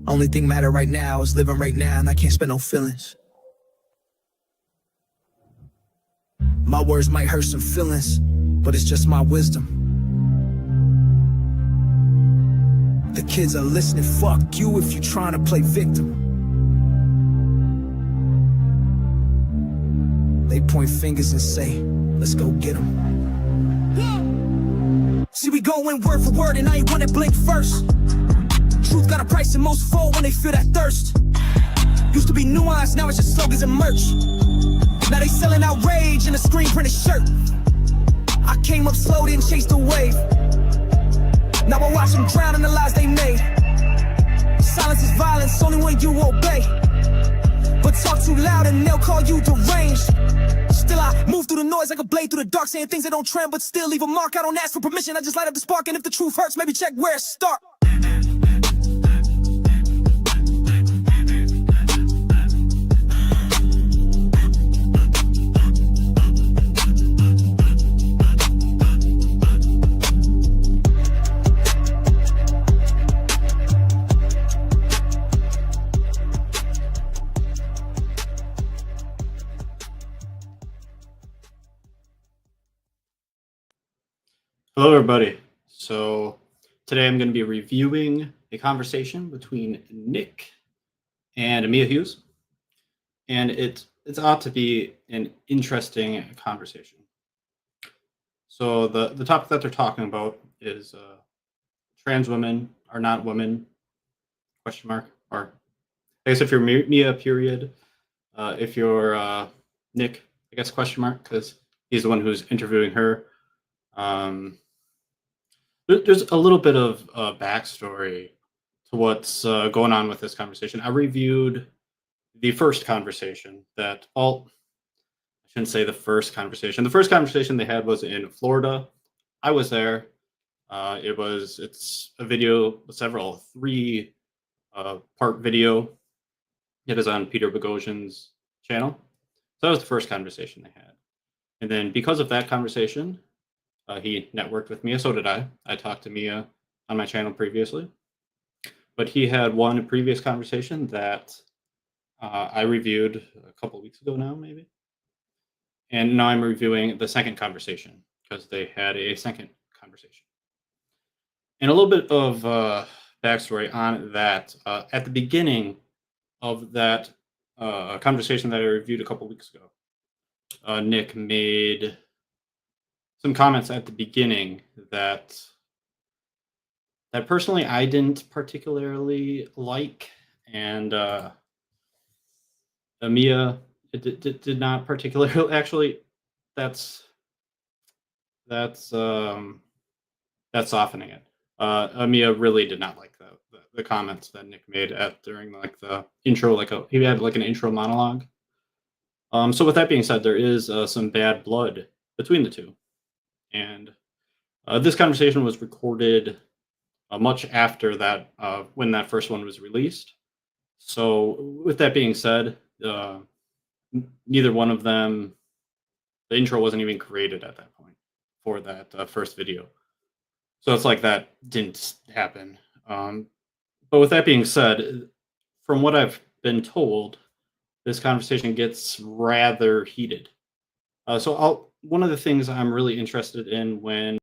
Only thing matter right now is living right now, and I can't spend no feelings. My words might hurt some feelings, but it's just my wisdom. The kids are listening, fuck you if you trying to play victim. They point fingers and say, let's go get them. See, we going word for word, and I ain't one that blink first. Truth got a price and most fall when they feel that thirst. Used to be nuanced, now it's just slogans and merch. Now they selling outrage in a screen printed shirt. I came up slow, didn't chase the wave. Now I watch them drown in the lies they made. Silence is violence, only when you obey. But talk too loud and they'll call you deranged. Still I move through the noise like a blade through the dark, saying things that don't trend but still leave a mark. I don't ask for permission, I just light up the spark. And if the truth hurts, maybe check where it start. Hello, everybody. So today I'm going to be reviewing a conversation between Nick and Amia Hughes, and it's ought to be an interesting conversation. So the topic that they're talking about is trans women are not women, ? Or I guess if you're Mia, period. If you're Nick, I guess ? Because he's the one who's interviewing her. There's a little bit of backstory to what's going on with this conversation. I reviewed the first conversation I shouldn't say the first conversation. The first conversation they had was in Florida. I was there. It's a video, three part video. It is on Peter Boghossian's channel. So that was the first conversation they had. And then because of that conversation, he networked with Mia, so did I. I talked to Mia on my channel previously. But he had one previous conversation that I reviewed a couple of weeks ago now, maybe. And now I'm reviewing the second conversation because they had a second conversation. And a little bit of backstory on that. At the beginning of that conversation that I reviewed a couple of weeks ago, Nick made some comments at the beginning that personally I didn't particularly like, and Amia did not particularly. Actually, that's softening it. Amia really did not like the comments that Nick made during like the intro. He had like an intro monologue. So with that being said, there is some bad blood between the two. And this conversation was recorded much after that, when that first one was released. So with that being said, neither one of them, the intro wasn't even created at that point for that first video. So it's like that didn't happen. But with that being said, from what I've been told, this conversation gets rather heated. One of the things I'm really interested in when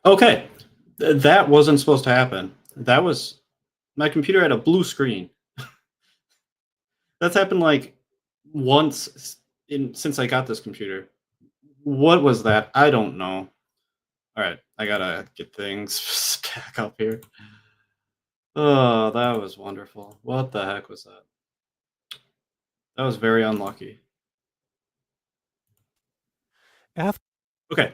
Okay, that wasn't supposed to happen. That was my computer had a blue screen. That's happened like once since I got this computer. What was that? I don't know. All right, I gotta get things back up here. Oh, that was wonderful. What the heck was that? That was very unlucky. Okay,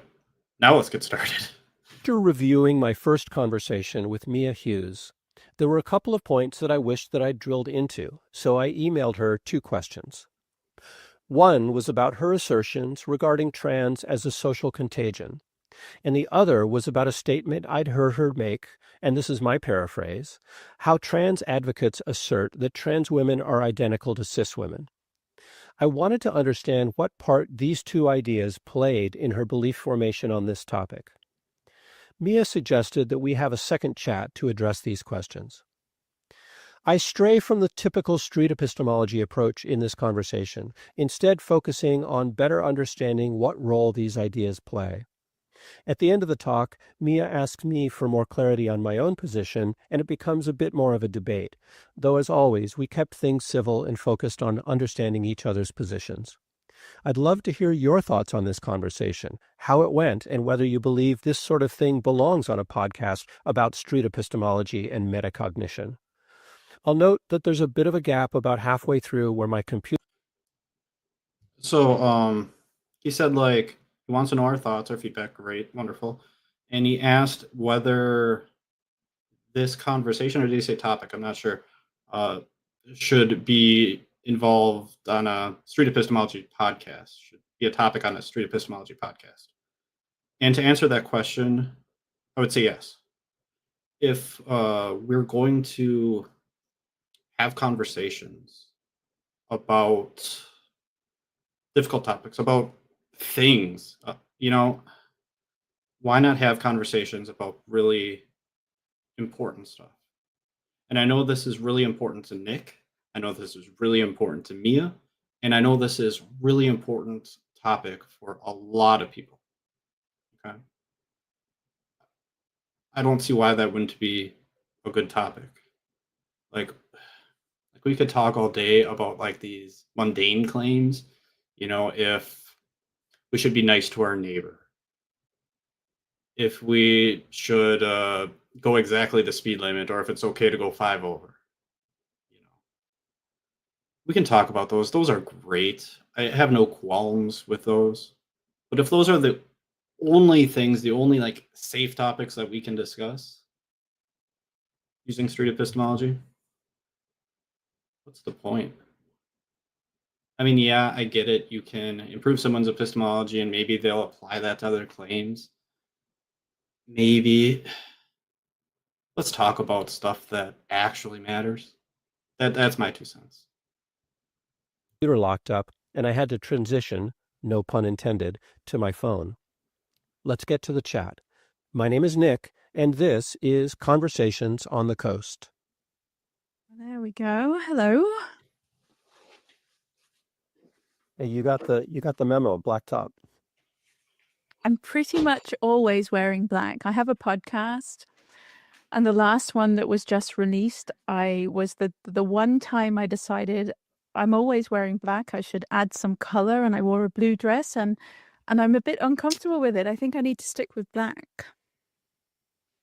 now let's get started. After reviewing my first conversation with Mia Hughes, there were a couple of points that I wished that I'd drilled into, so I emailed her 2 questions. One was about her assertions regarding trans as a social contagion, and the other was about a statement I'd heard her make, and this is my paraphrase, how trans advocates assert that trans women are identical to cis women. I wanted to understand what part these 2 ideas played in her belief formation on this topic. Mia suggested that we have a second chat to address these questions. I stray from the typical street epistemology approach in this conversation, instead focusing on better understanding what role these ideas play. At the end of the talk, Mia asks me for more clarity on my own position, and it becomes a bit more of a debate, though as always, we kept things civil and focused on understanding each other's positions. I'd love to hear your thoughts on this conversation, how it went, and whether you believe this sort of thing belongs on a podcast about street epistemology and metacognition. I'll note that there's a bit of a gap about halfway through where my computer... So, he said like he wants to know our thoughts, our feedback. Great, wonderful. And he asked whether this conversation, or did he say topic? I'm not sure. Should be involved on a street epistemology podcast. Should be a topic on a street epistemology podcast. And to answer that question, I would say yes. If we're going to have conversations about difficult topics, about things, why not have conversations about really important stuff? And I know this is really important to Nick. I know this is really important to Mia. And I know this is really important topic for a lot of people. Okay. I don't see why that wouldn't be a good topic. Like we could talk all day about like these mundane claims, if we should be nice to our neighbor, if we should go exactly the speed limit, or if it's okay to go 5 over. We can talk about those. Those are great. I have no qualms with those. But if those are the only things, the only like safe topics that we can discuss using street epistemology, what's the point? I mean, yeah, I get it. You can improve someone's epistemology and maybe they'll apply that to other claims. Maybe. Let's talk about stuff that actually matters. That's my 2 cents. Computer locked up, and I had to transition, no pun intended, to my phone. Let's get to the chat. My name is Nick, and this is Conversations on the Coast. There we go. Hello. Hey, you got the memo, black top. I'm pretty much always wearing black. I have a podcast, and the last one that was just released, I was the one time I decided I'm always wearing black. I should add some color, and I wore a blue dress, and I'm a bit uncomfortable with it. I think I need to stick with black.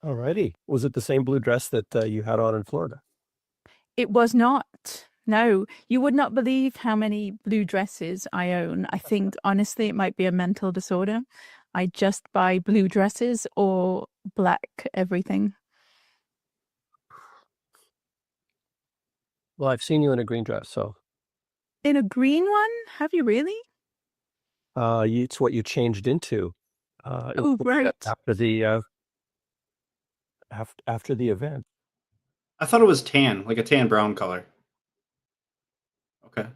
Alrighty. Was it the same blue dress that you had on in Florida? It was not. No, you would not believe how many blue dresses I own. I think, honestly, it might be a mental disorder. I just buy blue dresses or black everything. Well, I've seen you in a green dress, so... In a green one? Have you really? It's what you changed into. Oh, right. After the after the event. I thought it was tan, like a tan brown color. Okay.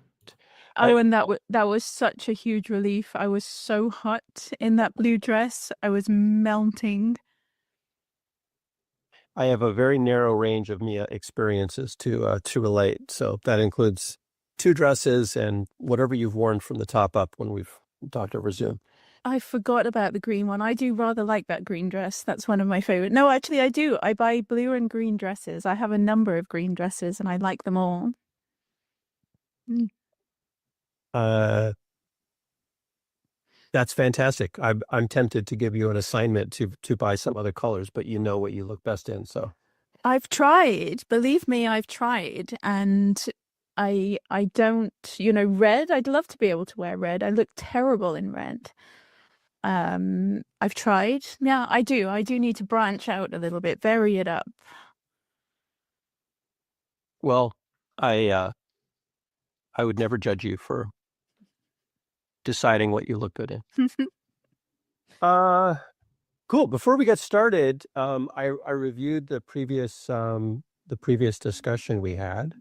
Oh, and that was such a huge relief. I was so hot in that blue dress. I was melting. I have a very narrow range of Mia experiences to relate, so that includes 2 dresses and whatever you've worn from the top up when we've talked over Zoom. I forgot about the green one. I do rather like that green dress. That's one of my favorite. No, actually, I do. I buy blue and green dresses. I have a number of green dresses, and I like them all. That's fantastic. I'm tempted to give you an assignment to buy some other colors, but you know what you look best in. So I've tried. Believe me, I've tried, and I don't. Red. I'd love to be able to wear red. I look terrible in red. I've tried. Yeah, I do. I do need to branch out a little bit, vary it up. well, I would never judge you for deciding what you look good in. Cool. Before we get started, I reviewed the previous discussion we had,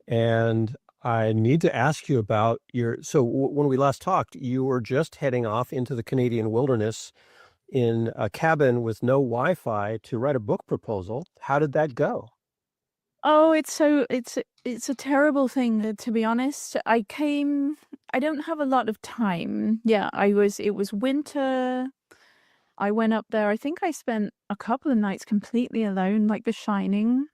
and I need to ask you about when we last talked, you were just heading off into the Canadian wilderness in a cabin with no Wi-Fi to write a book proposal. How did that go? Oh, it's a terrible thing, to be honest. I don't have a lot of time. Yeah, it was winter. I went up there. I think I spent a couple of nights completely alone, like The Shining.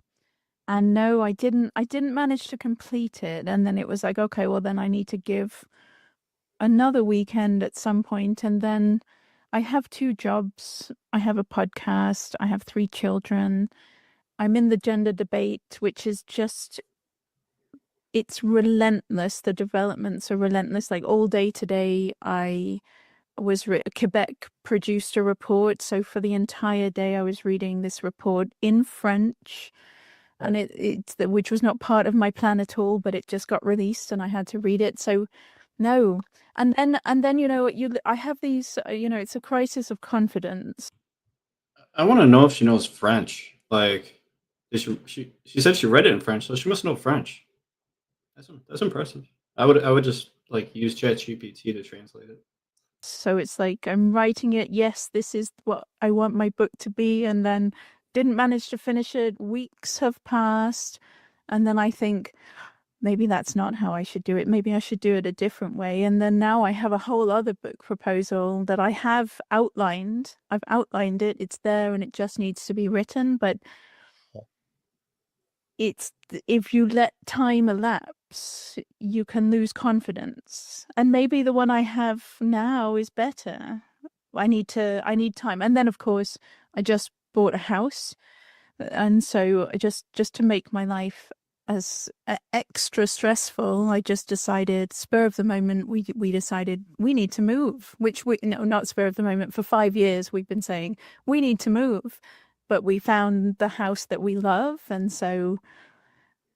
And no, I didn't manage to complete it. And then it was like, okay, well then I need to give another weekend at some point. And then I have 2 jobs. I have a podcast. I have 3 children. I'm in the gender debate, which is just, it's relentless. The developments are relentless. Like all day today, Quebec produced a report. So for the entire day, I was reading this report in French, and which was not part of my plan at all, but it just got released and I had to read it. So no. And then, I have these, it's a crisis of confidence. I want to know if she knows French. Like, she said she read it in French, so she must know French. That's impressive. I would just like use ChatGPT to translate it. So it's like I'm writing it. Yes, this is what I want my book to be, and then didn't manage to finish it. Weeks have passed, and then I think maybe that's not how I should do it. Maybe I should do it a different way. And then now I have a whole other book proposal that I have outlined. I've outlined it. It's there, and it just needs to be written. But if you let time elapse, you can lose confidence. And maybe the one I have now is better. I need time. And then of course I just bought a house, and so just to make my life as extra stressful, I just decided, spur of the moment, we decided we need to move, not spur of the moment. For 5 years we've been saying we need to move, but we found the house that we love, and so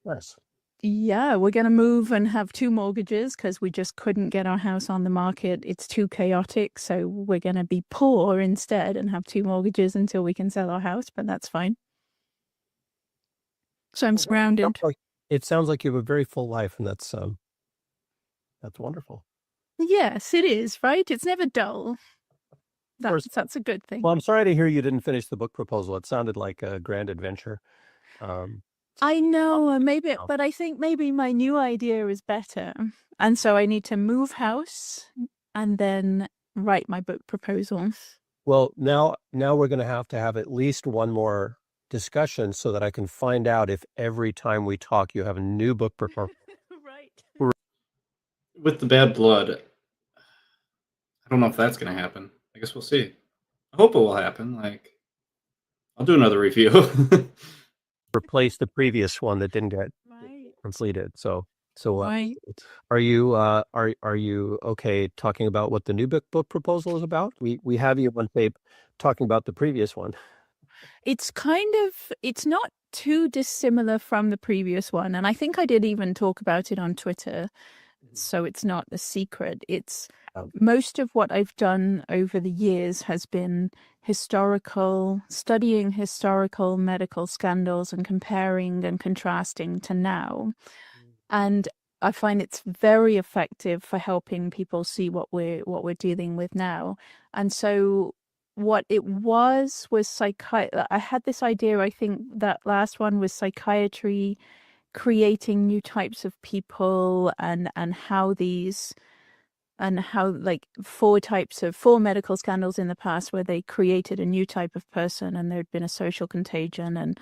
Nice. yeah, we're going to move and have 2 mortgages because we just couldn't get our house on the market. It's too chaotic, so we're going to be poor instead and have 2 mortgages until we can sell our house, but that's fine. So I'm surrounded. It sounds like you have a very full life, and that's wonderful. Yes, it is, right? It's never dull. That's a good thing. Well, I'm sorry to hear you didn't finish the book proposal. It sounded like a grand adventure. I know, but I think maybe my new idea is better. And so I need to move house and then write my book proposal. Well, now we're going to have at least one more discussion so that I can find out if every time we talk you have a new book proposal. Right. With the bad blood, I don't know if that's going to happen. I guess we'll see. I hope it will happen. Like, I'll do another review. Replace the previous one that didn't get completed. So right. are you okay talking about what the new book proposal is about? We have you on tape talking about the previous one. It's not too dissimilar from the previous one, and I think I did even talk about it on Twitter. So it's not a secret. It's most of what I've done over the years has been studying historical medical scandals and comparing and contrasting to now. And I find it's very effective for helping people see what we're dealing with now. And so what it was psychiatry. I had this idea, I think that last one was psychiatry creating new types of people and how these and how like four medical scandals in the past where they created a new type of person and there'd been a social contagion, and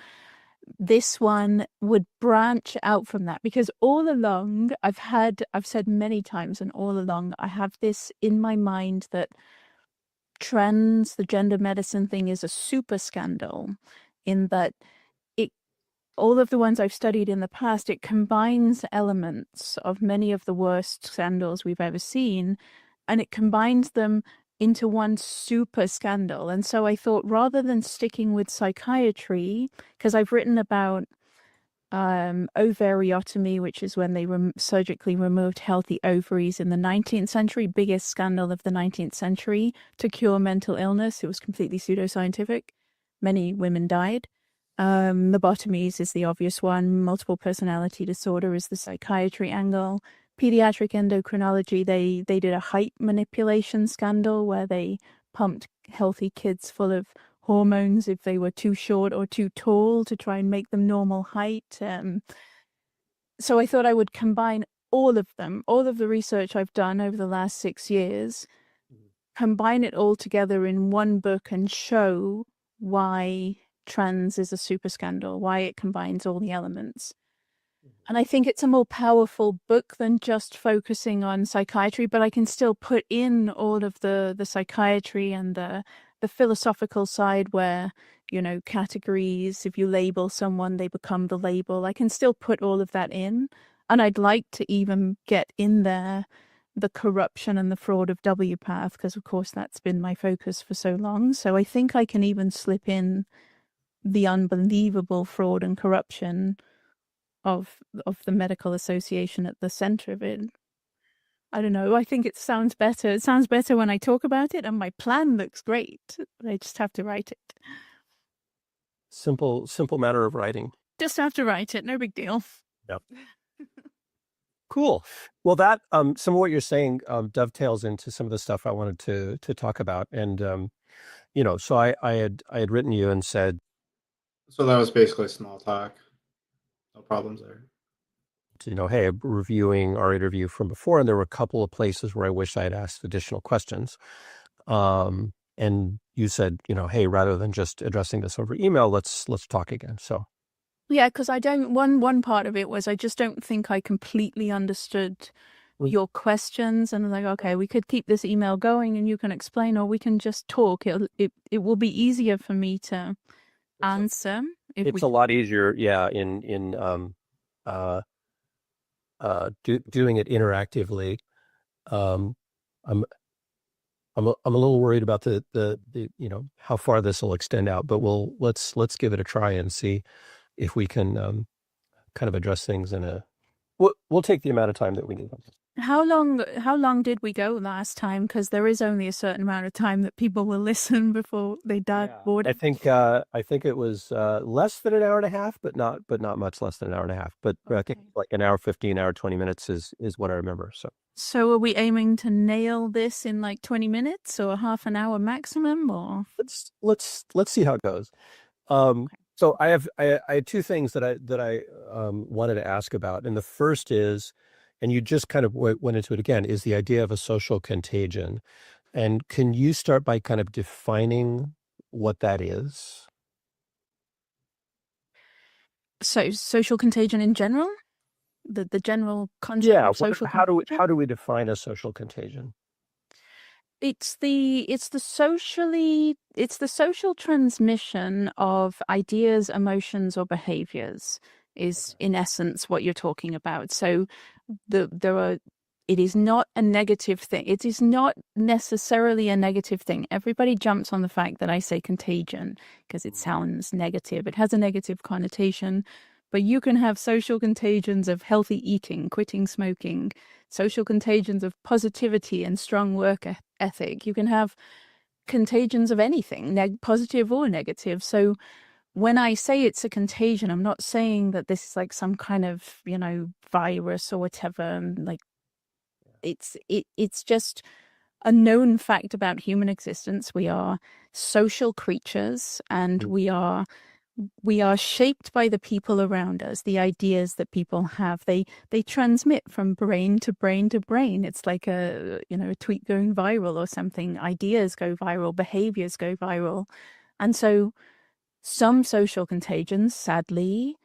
this one would branch out from that, because all along I've said many times, and all along I have this in my mind that the gender medicine thing is a super scandal, in that all of the ones I've studied in the past, it combines elements of many of the worst scandals we've ever seen, and it combines them into one super scandal. And so I thought, rather than sticking with psychiatry, because I've written about ovariotomy, which is when they surgically removed healthy ovaries in the 19th century, biggest scandal of the 19th century to cure mental illness. It was completely pseudoscientific. Many women died. Lobotomies is the obvious one. Multiple personality disorder is the psychiatry angle. Pediatric endocrinology, they did a height manipulation scandal where they pumped healthy kids full of hormones if they were too short or too tall to try and make them normal height. So I thought I would combine all of them, all of the research I've done over the last 6 years, combine it all together in one book and show why trans is a super scandal, why it combines all the elements. And I think it's a more powerful book than just focusing on psychiatry, but I can still put in all of the psychiatry and the philosophical side where, categories, if you label someone, they become the label. I can still put all of that in. And I'd like to even get in there the corruption and the fraud of WPATH, because of course that's been my focus for so long. So I think I can even slip in the unbelievable fraud and corruption of the medical association at the center of it. I don't know. I think it sounds better. It sounds better when I talk about it, and my plan looks great. I just have to write it. Simple matter of writing. Just have to write it. No big deal. Yep. Cool. Well, that some of what you're saying dovetails into some of the stuff I wanted to talk about, and so I had written you and said. So that was basically small talk. No problems there. Hey, reviewing our interview from before, and there were a couple of places where I wish I had asked additional questions. And you said, hey, rather than just addressing this over email, let's talk again. So. Yeah, because I don't. One part of it was I just don't think I completely understood your questions, and like, okay, we could keep this email going, and you can explain, or we can just talk. It will be easier for me to answer. It's a lot easier, yeah. In doing it interactively. I'm a little worried about the how far this will extend out, but let's give it a try and see if we can kind of address things we'll take the amount of time that we need. How long did we go last time? Because there is only a certain amount of time that people will listen before they die bored. I think it was less than an hour and a half, but not much less than an hour and a half. But okay. I think like an hour 15, hour 20 minutes is what I remember. So are we aiming to nail this in like 20 minutes or half an hour maximum, or let's see how it goes. So I had two things that I wanted to ask about, and the first is, and you just kind of went into it again, is the idea of a social contagion. And can you start by kind of defining what that is? So social contagion in general, the general concept of social. How do we define a social contagion? It's the social transmission of ideas, emotions, or behaviors is in essence what you're talking about. So it is not a negative thing. It is not necessarily a negative thing. Everybody jumps on the fact that I say contagion because it sounds negative. It has a negative connotation, but you can have social contagions of healthy eating, quitting smoking, social contagions of positivity and strong work ethic. You can have contagions of anything, positive or negative. So when I say it's a contagion, I'm not saying that this is like some kind of, virus or whatever. Like it's just a known fact about human existence. We are social creatures, and we are we are shaped by the people around us, the ideas that people have. They transmit from brain to brain to brain. It's like a tweet going viral or something. Ideas go viral, behaviors go viral. And so some social contagions, sadly,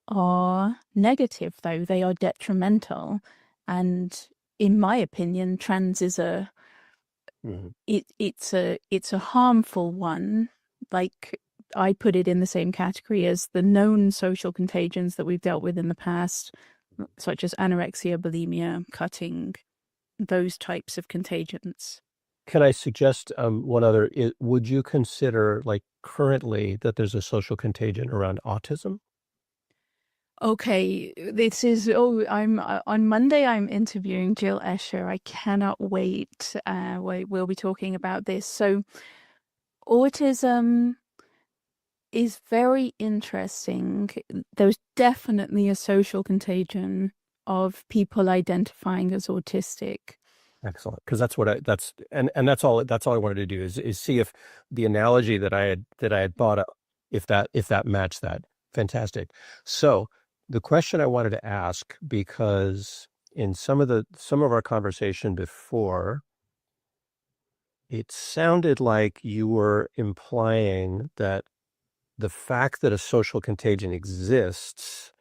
are negative, though they are detrimental. And in my opinion, trans is it's a harmful one. Like, I put it in the same category as the known social contagions that we've dealt with in the past, such as anorexia, bulimia, cutting, those types of contagions. Can I suggest one other? Would you consider, like, currently that there's a social contagion around autism? Okay, this is I'm on Monday. I'm interviewing Jill Escher. I cannot wait. We'll be talking about this. So, autism is very interesting. There's definitely a social contagion of people identifying as autistic. Excellent, because that's what that's all I wanted to do is see if the analogy that I had brought up, if that matched that. Fantastic. So the question I wanted to ask, because in some of our conversation before, it sounded like you were implying that the fact that a social contagion exists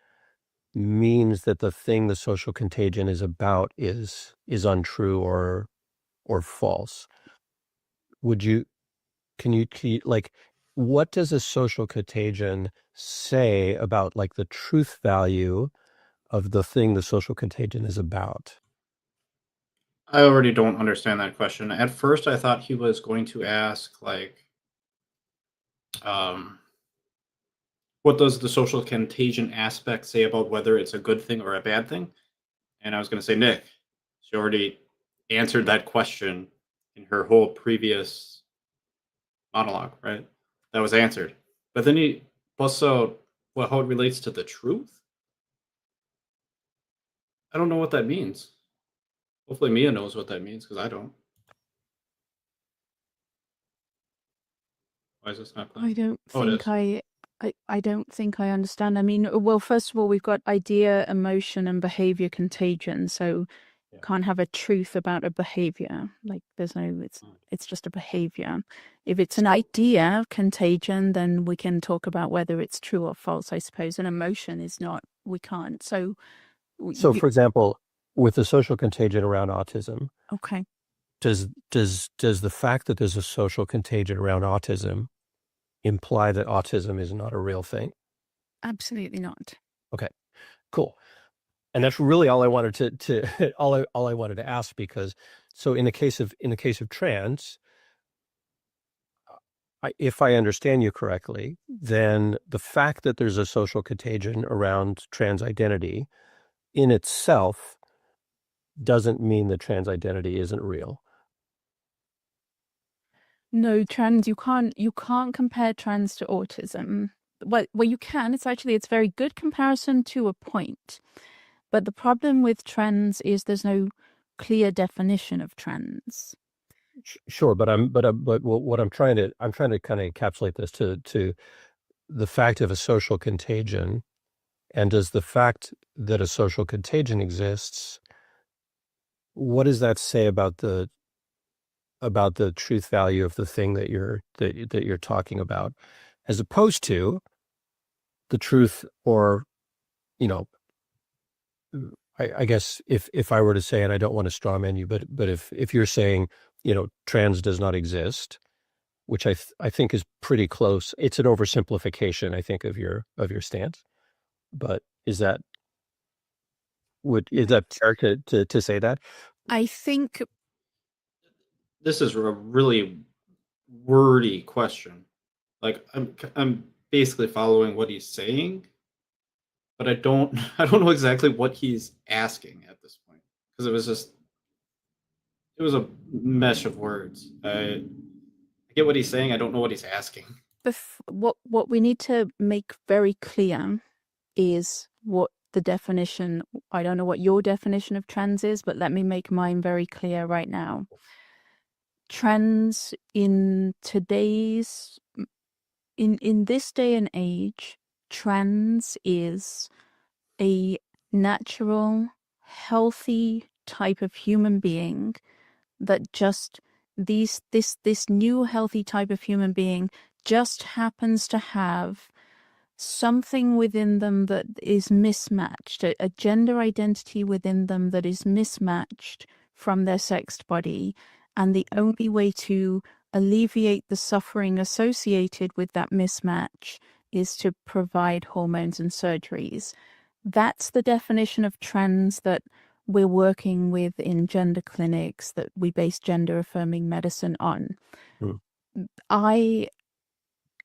means that the thing the social contagion is about is untrue or false. Can you like, what does a social contagion say about, like, the truth value of the thing the social contagion is about? I already don't understand that question. At first, I thought he was going to ask, like, what does the social contagion aspect say about whether it's a good thing or a bad thing? And I was going to say, Nick, she already answered that question in her whole previous monologue, right? That was answered. But then he busts out how it relates to the truth. I don't know what that means. Hopefully Mia knows what that means, because I don't. Why is this not playing? I don't Oh, it think is. I don't think I understand. I mean, well, first of all, we've got idea, emotion, and behavior contagion. So Yeah. can't have a truth about a behavior. Like, there's no, it's just a behavior. If it's an idea contagion, then we can talk about whether it's true or false, I suppose. An emotion is not, we can't. So for example, with the social contagion around autism, okay. does the fact that there's a social contagion around autism imply that autism is not a real thing? Absolutely not. Okay, cool. And that's really all I wanted to all I wanted to ask, because so in the case of trans, if I understand you correctly, then the fact that there's a social contagion around trans identity in itself doesn't mean that trans identity isn't real. No, trans, you can't compare trans to autism. Well, you can. It's very good comparison to a point. But the problem with trans is there's no clear definition of trans. Sure, but what I'm trying to kind of encapsulate this to the fact of a social contagion, and does the fact that a social contagion exists, what does that say about the truth value of the thing that you're talking about, as opposed to the truth, or, I guess if I were to say, and I don't want to straw man you, but if you're saying, trans does not exist, which I think is pretty close. It's an oversimplification, I think, of your stance. But is that fair to say that? I think This is a really wordy question. Like, I'm basically following what he's saying, but I don't know exactly what he's asking at this point, because it was a mesh of words. I get what he's saying. I don't know what he's asking. what we need to make very clear is what the definition. I don't know what your definition of trans is, but let me make mine very clear right now. Trans in today's in this day and age, trans is a natural, healthy type of human being that just this new healthy type of human being just happens to have something within them that is mismatched, a gender identity within them that is mismatched from their sexed body. And the only way to alleviate the suffering associated with that mismatch is to provide hormones and surgeries. That's the definition of trans that we're working with in gender clinics, that we base gender affirming medicine on. Hmm.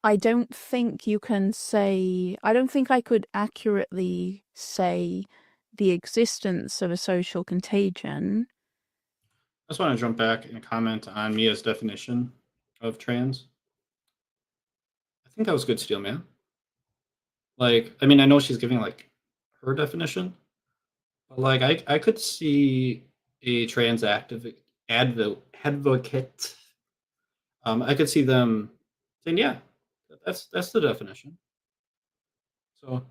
I don't think you can say, I don't think I could accurately say the existence of a social contagion. I just want to jump back and comment on Mia's definition of trans. I think that was good, Steel Man. Like, I mean, I know she's giving like her definition, but like, I could see a trans advocate. I could see them saying, yeah, that's the definition. So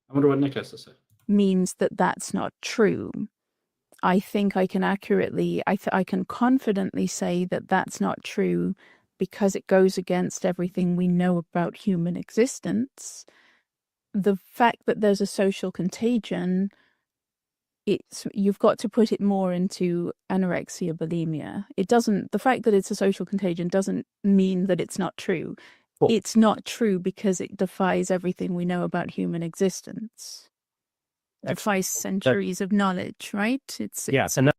I wonder what Nick has to say. Means that that's not true. I think I can accurately, I can confidently say that that's not true because it goes against everything we know about human existence. The fact that there's a social contagion, you've got to put it more into anorexia, bulimia. It doesn't, the fact that it's a social contagion doesn't mean that it's not true. Cool. It's not true because it defies everything we know about human existence. Defies centuries of knowledge, right? Yes, and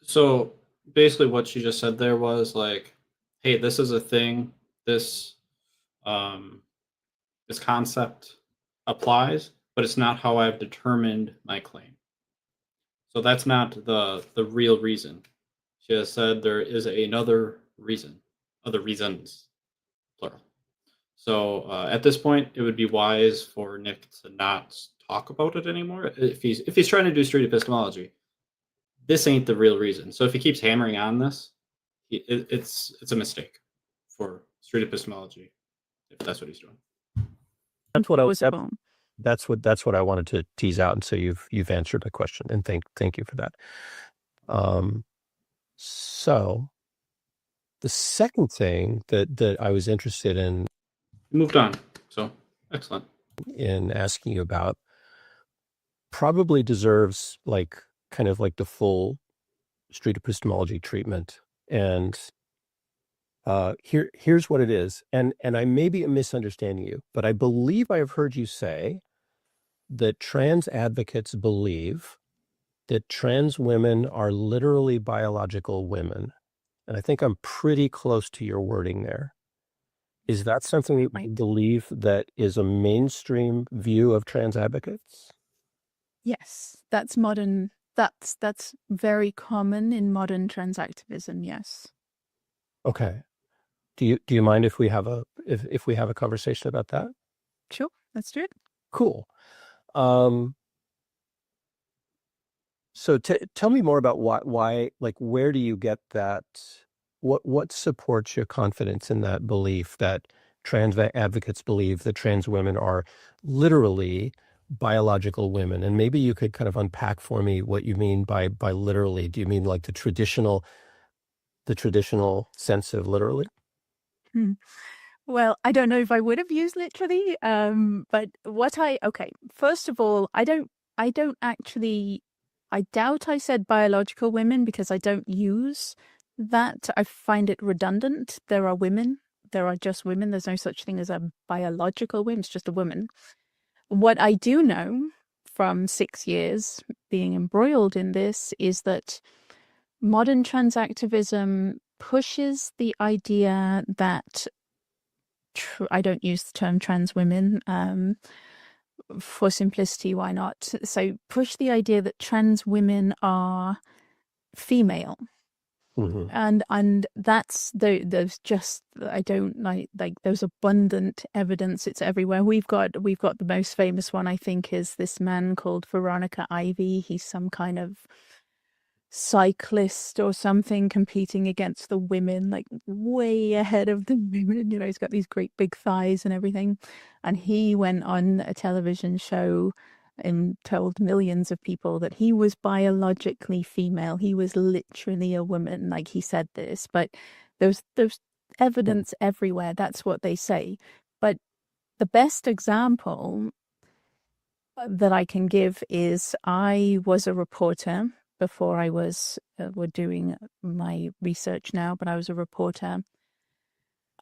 So basically, what she just said there was like, "Hey, this is a thing. This this concept applies, but it's not how I've determined my claim." So that's not the real reason. She has said there is another reason, other reasons, plural. So at this point, it would be wise for Nick to not talk about it anymore if he's trying to do street epistemology. This ain't the real reason. So if he keeps hammering on this, it's a mistake for street epistemology if that's what he's doing. that's what Possible. that's what I wanted to tease out, and so you've answered my question, and thank you for that. So the second thing that I was interested in Moved on. So excellent. in asking you about probably deserves like kind of like the full street epistemology treatment, and here's what it is, and I may be misunderstanding you, but I believe I have heard you say that trans advocates believe that trans women are literally biological women, and I think I'm pretty close to your wording there. Is that something that you Right. believe that is a mainstream view of trans advocates? Yes, that's modern. That's very common in modern trans activism. Yes. Okay. Do you mind if we have if we have a conversation about that? Sure. Let's do it. Cool. So tell me more about why, like, where do you get that? What supports your confidence in that belief that trans advocates believe that trans women are literally biological women? And maybe you could kind of unpack for me what you mean by literally. Do you mean like the traditional sense of literally? Well, I don't know if I would have used literally, but first of all, I doubt I said biological women because I don't use that. I find it redundant. There are women. There are just women. There's no such thing as a biological woman. It's just a woman. What I do know from 6 years being embroiled in this is that modern trans activism pushes the idea that I don't use the term trans women for simplicity. Why not? So push the idea that trans women are female, Mm-hmm. and that's there's just I don't like there's abundant evidence. It's everywhere. We've got the most famous one, I think, is this man called Veronica Ivy. He's some kind of cyclist or something competing against the women, like way ahead of the women. You know, he's got these great big thighs and everything. And he went on a television show and told millions of people that he was biologically female. He was literally a woman, like he said this. But there's evidence everywhere. That's what they say. But the best example that I can give is I was a reporter before I was were doing my research now, but I was a reporter.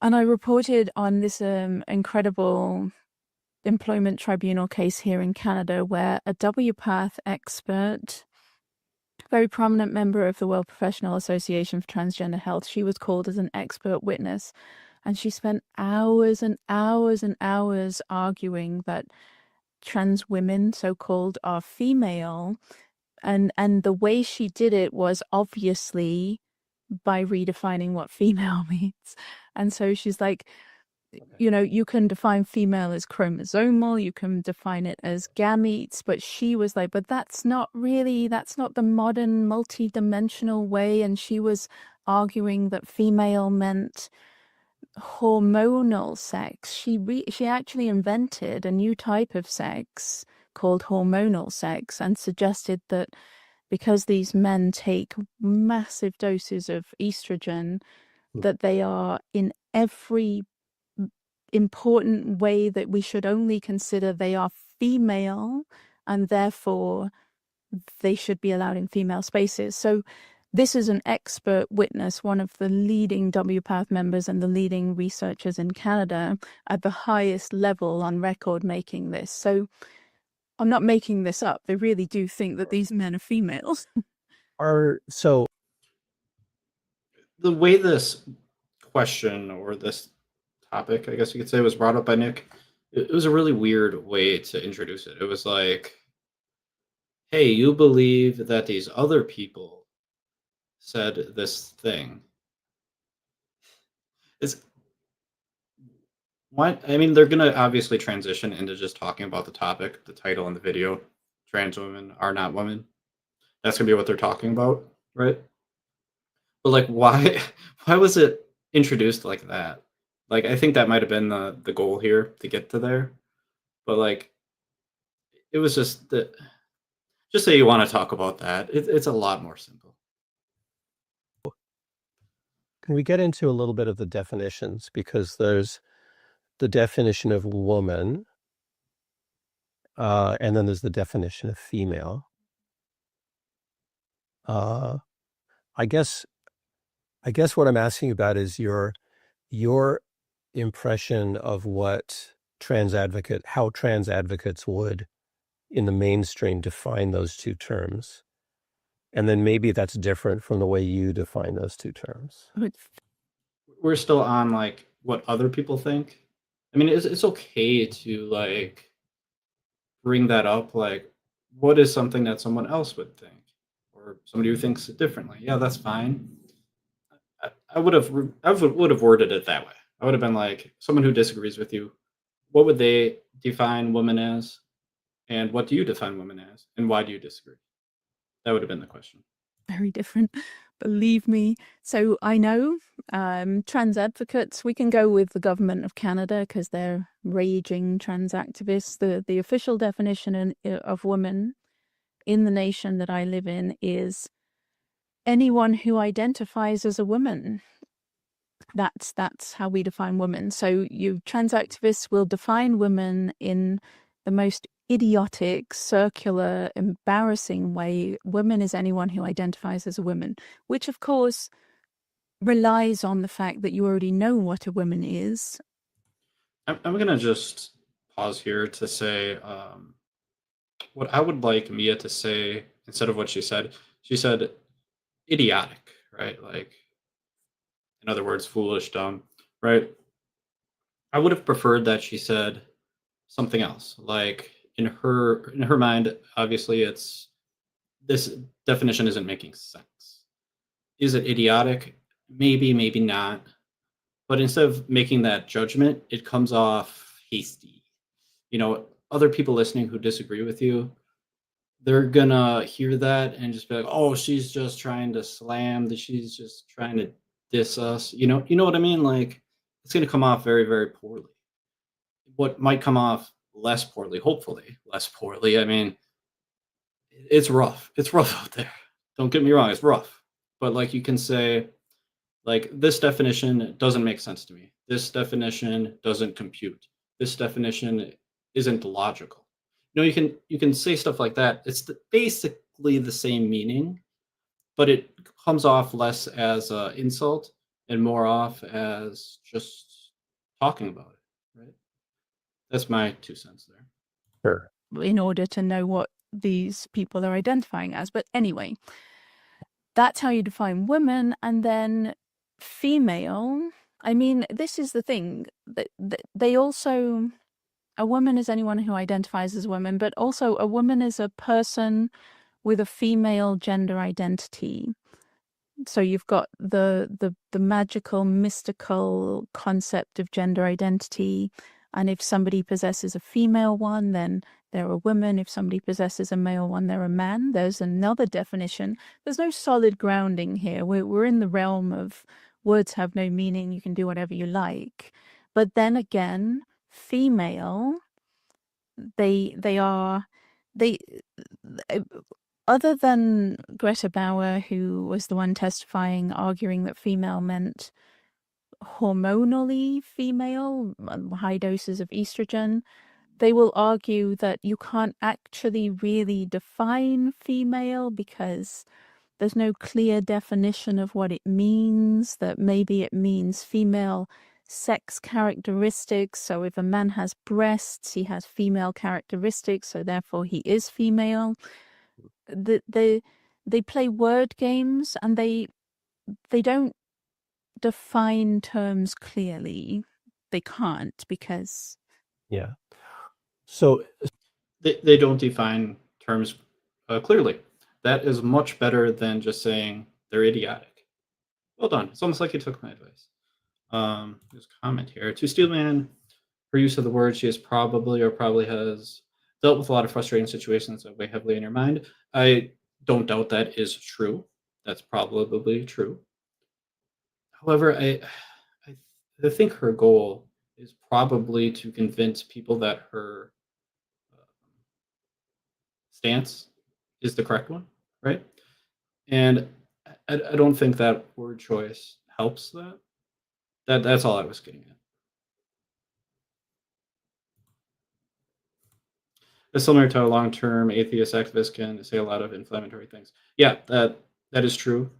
And I reported on this incredible employment tribunal case here in Canada where a WPATH expert, very prominent member of the World Professional Association for Transgender Health, she was called as an expert witness. And she spent hours and hours and hours arguing that trans women, so-called, are female. And the way she did it was obviously by redefining what female means. And so she's like, you know, you can define female as chromosomal, you can define it as gametes, but she was like, but that's not the modern multi-dimensional way. And she was arguing that female meant hormonal sex. She actually invented a new type of sex called hormonal sex and suggested that because these men take massive doses of estrogen, that they are in every important way that we should only consider they are female, and therefore they should be allowed in female spaces. So this is an expert witness, one of the leading WPATH members and the leading researchers in Canada at the highest level on record making this. So I'm not making this up. They really do think that these men are females. So The way this question or this topic, I guess you could say, was brought up by Nick, it was a really weird way to introduce it. It was like, hey, you believe that these other people said this thing. It's why, I mean, they're gonna obviously transition into just talking about the topic, the title and the video. Trans women are not women. That's gonna be what they're talking about, right? But like, why was it introduced like that? Like, I think that might have been the goal here to get to there. But like, it was just that. Just say you want to talk about that. It's a lot more simple. can we get into a little bit of the definitions? Because there's the definition of woman, and then there's the definition of female. I guess what I'm asking about is your impression of how trans advocates would, in the mainstream, define those two terms. And then maybe that's different from the way you define those two terms. We're still on like what other people think. I mean, it's okay to like bring that up. Like, what is something that someone else would think, or somebody who thinks it differently? Yeah, that's fine. I would have worded it that way. I would have been like, someone who disagrees with you, what would they define women as, and what do you define women as, and why do you disagree? That would have been the question. Very different, believe me. So I know trans advocates, we can go with the government of Canada because they're raging trans activists. The official definition of woman in the nation that I live in is anyone who identifies as a woman. That's how we define women. So you trans activists will define women in the most idiotic, circular, embarrassing way. Woman is anyone who identifies as a woman, which of course relies on the fact that you already know what a woman is. I'm going to just pause here to say what I would like Mia to say instead of what she said. She said idiotic, right? Like, in other words, foolish, dumb, right? I would have preferred that she said something else. Like, in her mind, obviously, it's this definition isn't making sense. Is it idiotic? Maybe, maybe not. But instead of making that judgment, it comes off hasty. You know, other people listening who disagree with you, they're gonna hear that and just be like, "Oh, she's just trying to slam. She's just trying to diss us." You know what I mean? Like, it's gonna come off very, very poorly. What might come off less poorly, hopefully less poorly. I mean, it's rough. It's rough out there. Don't get me wrong, it's rough. But like you can say, like, this definition doesn't make sense to me. This definition doesn't compute. This definition isn't logical. You can say stuff like that. It's basically the same meaning, but it comes off less as an insult and more off as just talking about it, right? That's my 2 cents there. Sure. in order to know what these people are identifying as. But anyway, that's how you define women. And then female, I mean, this is the thing that they also, a woman is anyone who identifies as a woman, but also a woman is a person with a female gender identity. So you've got the magical, mystical concept of gender identity. And if somebody possesses a female one, then they're a woman. If somebody possesses a male one, they're a man. There's another definition. There's no solid grounding here. We're in the realm of words have no meaning. You can do whatever you like. But then again, female, they other than Greta Bauer, who was the one testifying, arguing that female meant hormonally female, high doses of estrogen, they will argue that you can't actually really define female because there's no clear definition of what it means, that maybe it means female sex characteristics. So if a man has breasts, he has female characteristics, so therefore he is female. They play word games and they don't define terms clearly. They can't because Yeah. So They don't define terms clearly. That is much better than just saying they're idiotic. Well done. It's almost like you took my advice. There's a comment here. To Steelman, her use of the word, she is probably or probably has dealt with a lot of frustrating situations that weigh heavily in her mind. I don't doubt that is true. That's probably true. However, I think her goal is probably to convince people that her stance is the correct one, right? And I don't think that word choice helps that. That's all I was getting at. It's similar to a long-term atheist activist can say a lot of inflammatory things. Yeah, that is true.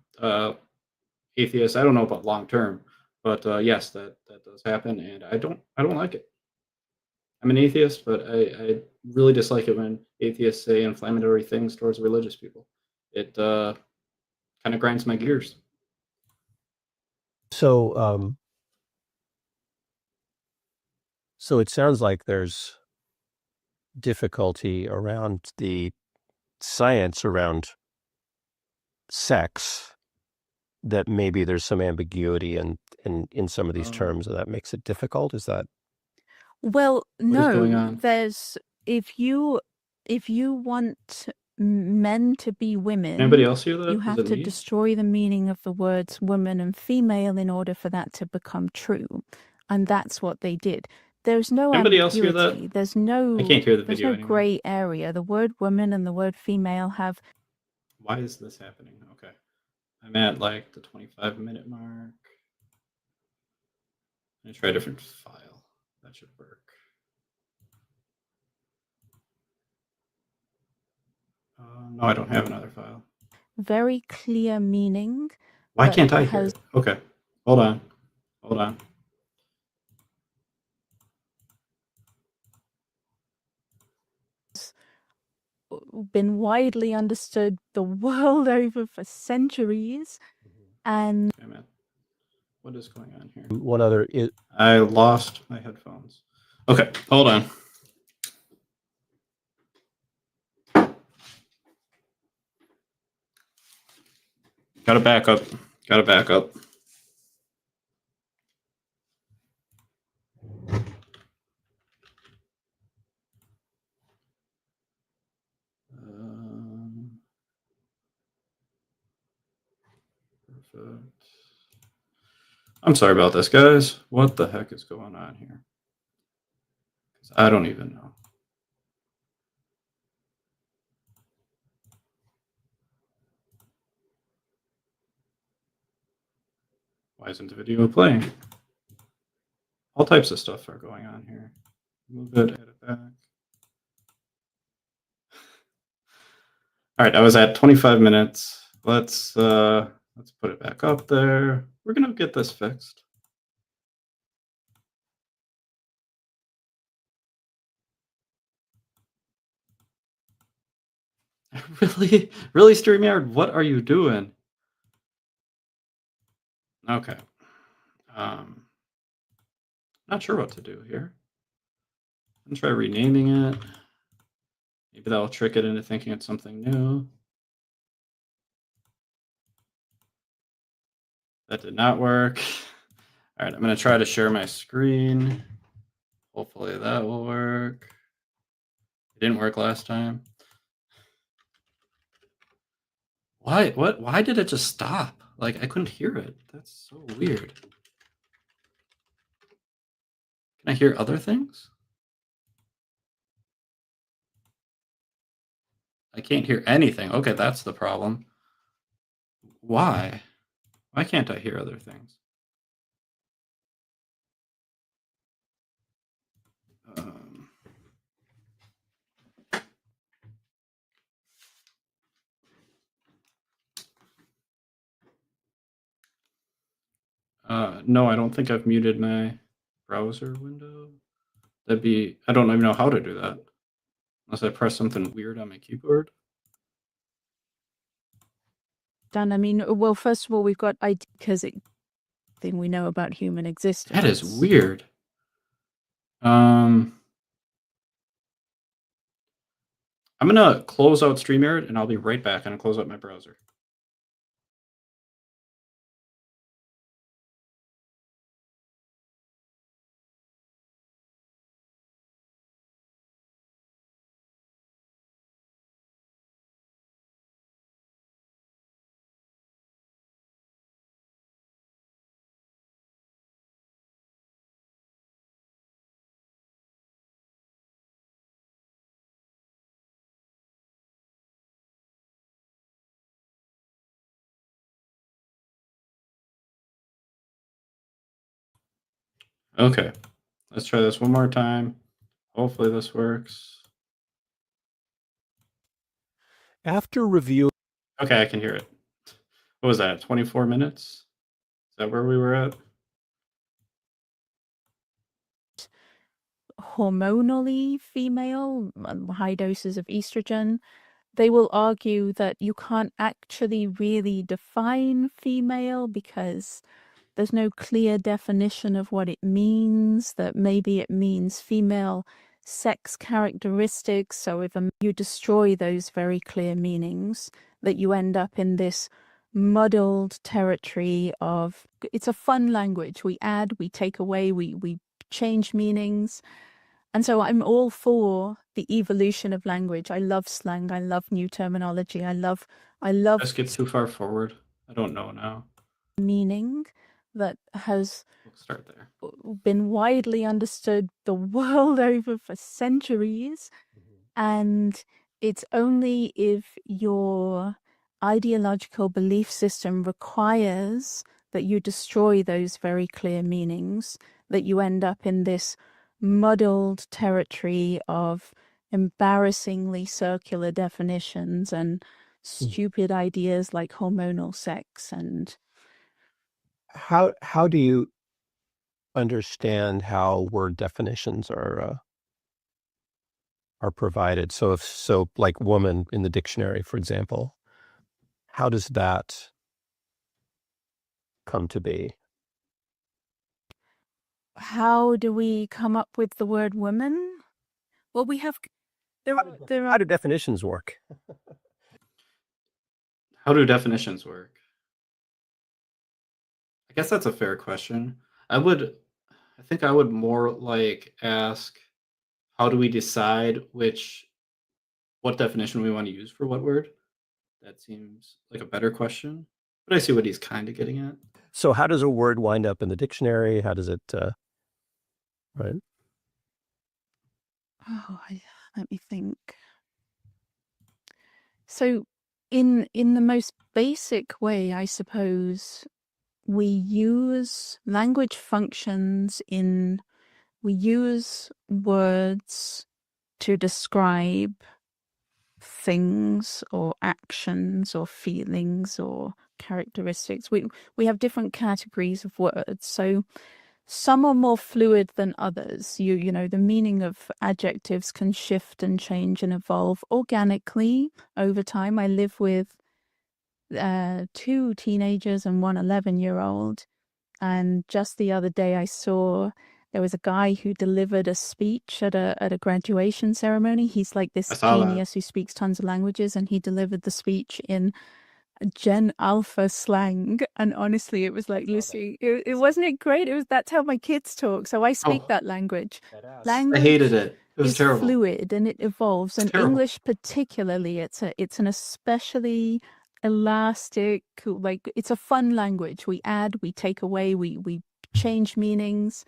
Atheists, I don't know about long-term, but yes, that does happen, and I don't like it. I'm an atheist, but I really dislike it when atheists say inflammatory things towards religious people. It kind of grinds my gears. so so it sounds like there's difficulty around the science around sex, that maybe there's some ambiguity in some of these terms, and that makes it difficult. Is that well, What is going no, on? there's if you want men to be women, Anybody else hear that? you Is have it to me? destroy the meaning of the words woman and female in order for that to become true. And that's what they did. There's no Anybody else hear ambiguity. that? There's I no can't hear the video anymore. gray area. The word woman and the word female have Why is this happening? Okay. I'm at like the 25-minute mark. Let me try a different file. That should work. No, I don't have another file. very clear meaning. Why that can't I hear has it? Okay. Hold on. Hold on. been widely understood the world over for centuries. And Okay, man. What is going on here? one other? I lost my headphones. Okay, hold on. Gotta back up. Gotta back up. Perfect. I'm sorry about this, guys. What the heck is going on here? I don't even know. Why isn't the video playing? All types of stuff are going on here. Move it, edit back. All right, I was at 25 minutes. Let's put it back up there. We're gonna get this fixed. Really, really, StreamYard, what are you doing? Okay. Not sure what to do here. I'm gonna try renaming it. Maybe that'll trick it into thinking it's something new. That did not work. All right, I'm gonna try to share my screen. Hopefully that will work. It didn't work last time. Why? What? Why did it just stop? Like, I couldn't hear it. That's so weird. Can I hear other things? I can't hear anything. Okay, that's the problem. Why? Why can't I hear other things? No, I don't think I've muted my browser window. That'd be, I don't even know how to do that. Unless I press something weird on my keyboard. Dan, I mean, well, first of all, we've got because it thing we know about human existence. That is weird. I'm gonna close out StreamYard and I'll be right back and I'll close out my browser. Okay, let's try this one more time. Hopefully this works. After review, Okay, I can hear it. What was that, 24 minutes? Is that where we were at? Hormonally female, high doses of estrogen, they will argue that you can't actually really define female because there's no clear definition of what it means, that maybe it means female sex characteristics. So if you destroy those very clear meanings, that you end up in this muddled territory of, it's a fun language. We add, we take away, we change meanings. And so I'm all for the evolution of language. I love slang. I love new terminology. I love Let's get too far forward. I don't know now. meaning that has We'll start there. been widely understood the world over for centuries. And it's only if your ideological belief system requires that you destroy those very clear meanings that you end up in this muddled territory of embarrassingly circular definitions and stupid ideas like hormonal sex. And how do you understand how word definitions are provided? So like woman in the dictionary, for example, how does that come to be? how do we come up with the word woman? Well, we have How do definitions work? How do definitions work? I guess that's a fair question. I think I would more like ask, how do we decide what definition we want to use for what word? That seems like a better question. But I see what he's kind of getting at. So how does a word wind up in the dictionary? How does it, right? Oh, let me think. So in the most basic way, I suppose, we use language functions in, we use words to describe things or actions or feelings or characteristics. We have different categories of words. So some are more fluid than others. You know, the meaning of adjectives can shift and change and evolve organically over time. I live with 2 teenagers and one 11-year-old. And just the other day, I saw there was a guy who delivered a speech at a graduation ceremony. He's like I this saw that. genius who speaks tons of languages, and he delivered the speech in Gen Alpha slang. And honestly, it was like listening. It wasn't it great. That's how my kids talk. So I speak Oh, that language. I hated it. It was Is terrible. fluid and it evolves. It's And terrible. English particularly, it's an especially elastic, like it's a fun language. We add, we take away, we change meanings.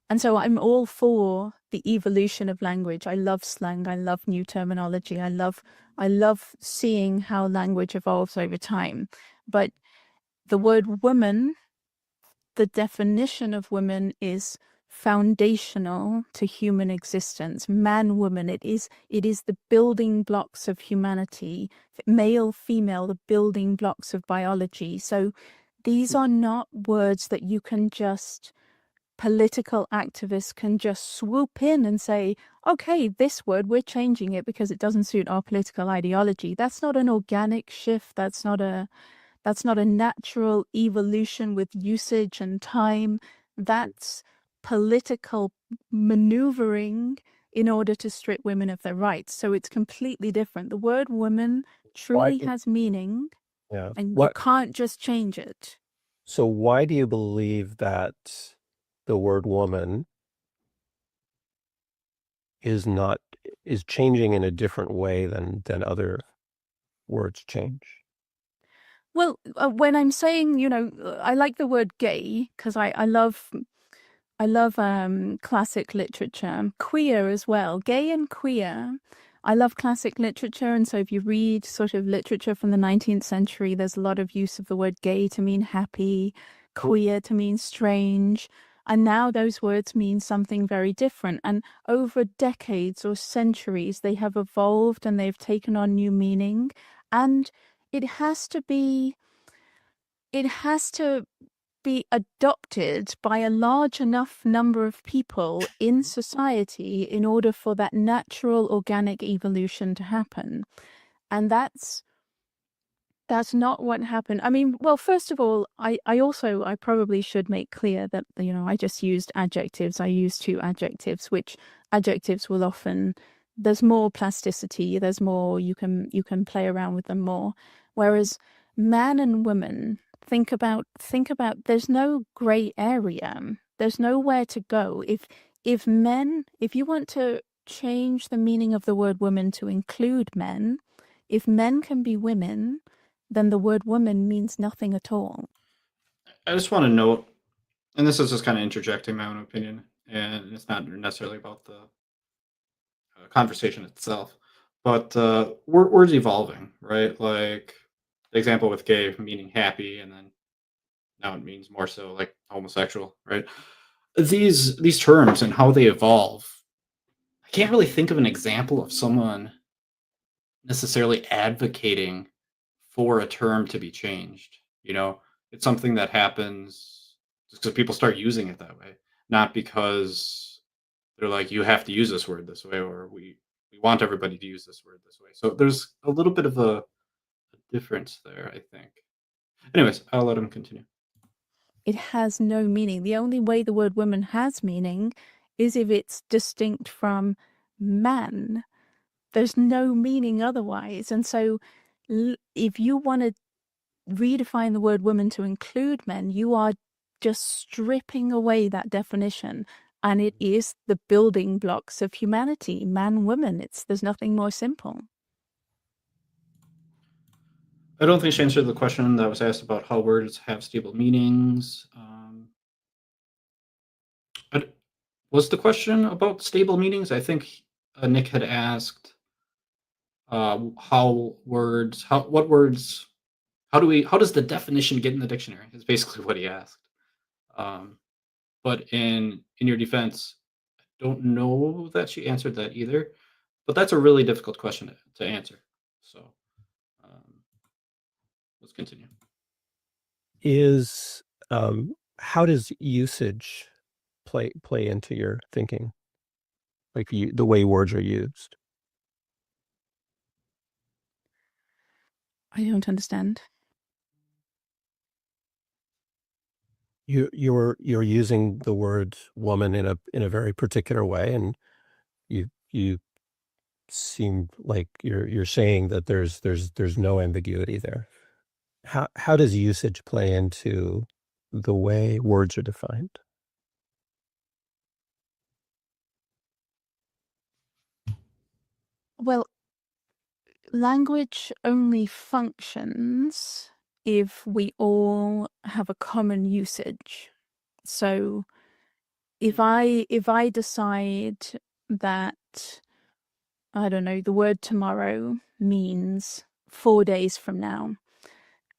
And so I'm all for the evolution of language. I love slang. I love new terminology. I love seeing how language evolves over time. But the word woman, the definition of woman is foundational to human existence. Man, woman, it is the building blocks of humanity. Male, female, the building blocks of biology. So these are not words that you can just, political activists can just swoop in and say, okay, this word, we're changing it because it doesn't suit our political ideology. That's not an organic shift. That's not a natural evolution with usage and time. That's political maneuvering in order to strip women of their rights. So it's completely different. The word woman truly has meaning, Yeah. and you can't just change it. So why do you believe that the word woman is changing in a different way than other words change? Well, when I'm saying, you know, I like the word gay because I love classic literature, queer as well, gay and queer. I love classic literature, and so if you read sort of literature from the 19th century, there's a lot of use of the word gay to mean happy, queer to mean strange, and now those words mean something very different. And over decades or centuries, they have evolved and they've taken on new meaning, and it has to be adopted by a large enough number of people in society in order for that natural organic evolution to happen. And that's not what happened. I mean, well, first of all, I probably should make clear that, you know, I just used adjectives. I used 2 adjectives, which adjectives will often, there's more plasticity, there's more, you can play around with them more. Whereas man and woman, think about there's no gray area. There's nowhere to go. If you want to change the meaning of the word woman to include men, if men can be women, then the word woman means nothing at all. I just want to note, and this is just kind of interjecting my own opinion, and it's not necessarily about the conversation itself, but words evolving, right? Like the example with gay meaning happy, and then now it means more so like homosexual, right? These terms and how they evolve, I can't really think of an example of someone necessarily advocating for a term to be changed. You know, it's something that happens just because people start using it that way, not because they're like, you have to use this word this way, or we want everybody to use this word this way. So there's a little bit of a difference there, I think. Anyways, I'll let him continue. It has no meaning. The only way the word woman has meaning is if it's distinct from man. There's no meaning otherwise. And so if you want to redefine the word woman to include men, you are just stripping away that definition. And it is the building blocks of humanity, man, woman. There's nothing more simple. I don't think she answered the question that was asked about how words have stable meanings. But was the question about stable meanings? I think Nick had asked how does the definition get in the dictionary? Is basically what he asked. But in your defense, I don't know that she answered that either. But that's a really difficult question to answer. So let's continue. Is how does usage play into your thinking? Like the way words are used? I don't understand. You're using the word woman in a very particular way, and you seem like you're saying that there's no ambiguity there. How does usage play into the way words are defined? Well, language only functions if we all have a common usage. So if I decide that, I don't know, the word tomorrow means 4 days from now,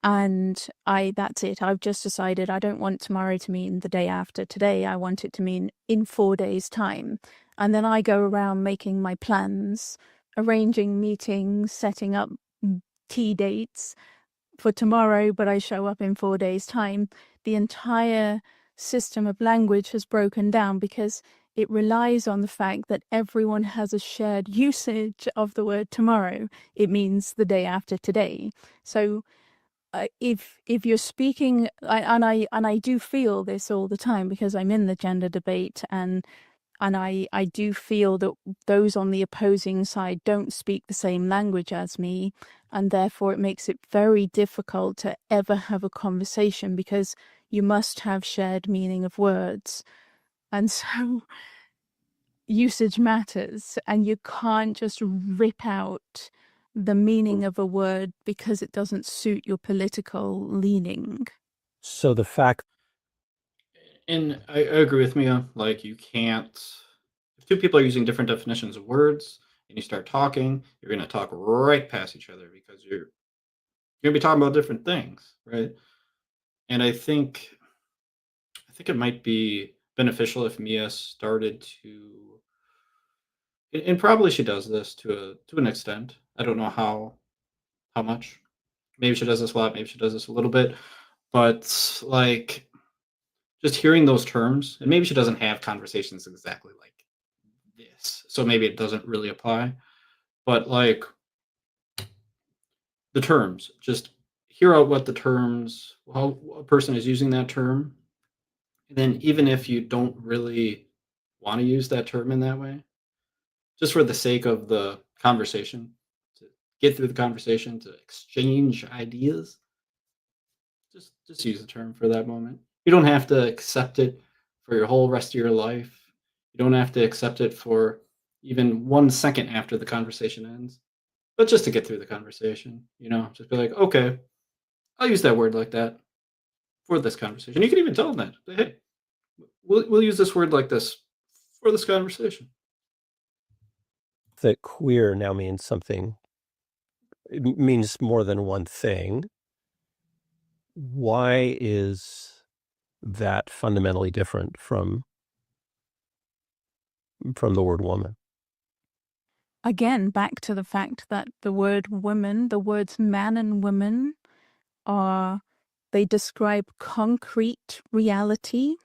and that's it. I've just decided I don't want tomorrow to mean the day after today. I want it to mean in 4 days' time. And then I go around making my plans, arranging meetings, setting up tea dates for tomorrow, but I show up in 4 days' time. The entire system of language has broken down because it relies on the fact that everyone has a shared usage of the word tomorrow. It means the day after today. So if you're speaking, and I do feel this all the time because I'm in the gender debate, and I do feel that those on the opposing side don't speak the same language as me, and therefore it makes it very difficult to ever have a conversation because you must have shared meaning of words. And so usage matters, and you can't just rip out the meaning of a word because it doesn't suit your political leaning. So the fact, And I agree with Mia. Like, you can't. If two people are using different definitions of words and you start talking, you're going to talk right past each other because you're going to be talking about different things, right? And I think it might be beneficial if Mia started to, and probably she does this to an extent. I don't know how much. Maybe she does this a lot. Maybe she does this a little bit. But like, just hearing those terms, and maybe she doesn't have conversations exactly like this, so maybe it doesn't really apply. But like, the terms, just hear out what the terms, how a person is using that term, and then even if you don't really want to use that term in that way, just for the sake of the conversation, to get through the conversation, to exchange ideas, just use the term for that moment. You don't have to accept it for your whole rest of your life. You don't have to accept it for even 1 second after the conversation ends. But just to get through the conversation, just be like, okay, I'll use that word like that for this conversation. You can even tell them that, hey, we'll use this word like this for this conversation. that queer now means something, it means more than one thing. Why is that fundamentally different from the word woman? Again, back to the fact that the word woman, the words man and woman they describe concrete reality.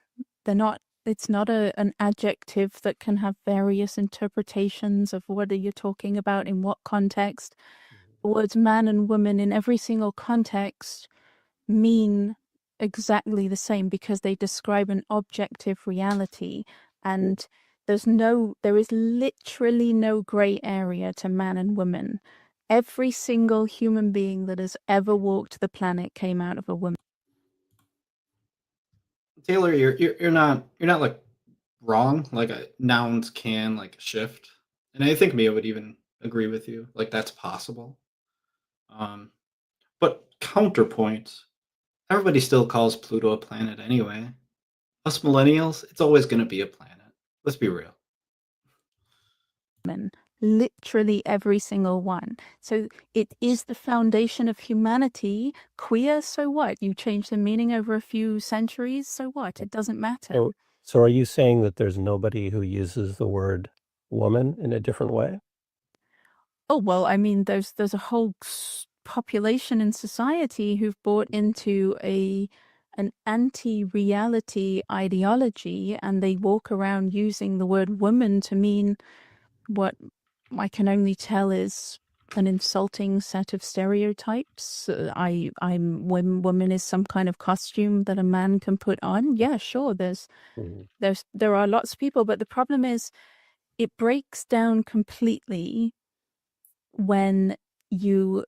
It's not an adjective that can have various interpretations of what are you talking about in what context. The words man and woman in every single context mean exactly the same because they describe an objective reality, and there is literally no gray area to man and woman. Every single human being that has ever walked the planet came out of a woman. Taylor, you're not like wrong. Like, nouns can like shift, and I think Mia would even agree with you. Like, that's possible. But counterpoint, everybody still calls Pluto a planet anyway. Us millennials, it's always going to be a planet. Let's be real. Literally every single one. So it is the foundation of humanity. Queer, so what? You change the meaning over a few centuries, so what? It doesn't matter. So are you saying that there's nobody who uses the word woman in a different way? Oh, well, I mean, there's a whole population in society who've bought into an anti-reality ideology, and they walk around using the word woman to mean what I can only tell is an insulting set of stereotypes. Woman is some kind of costume that a man can put on. Yeah, sure. There are lots of people, but the problem is it breaks down completely when you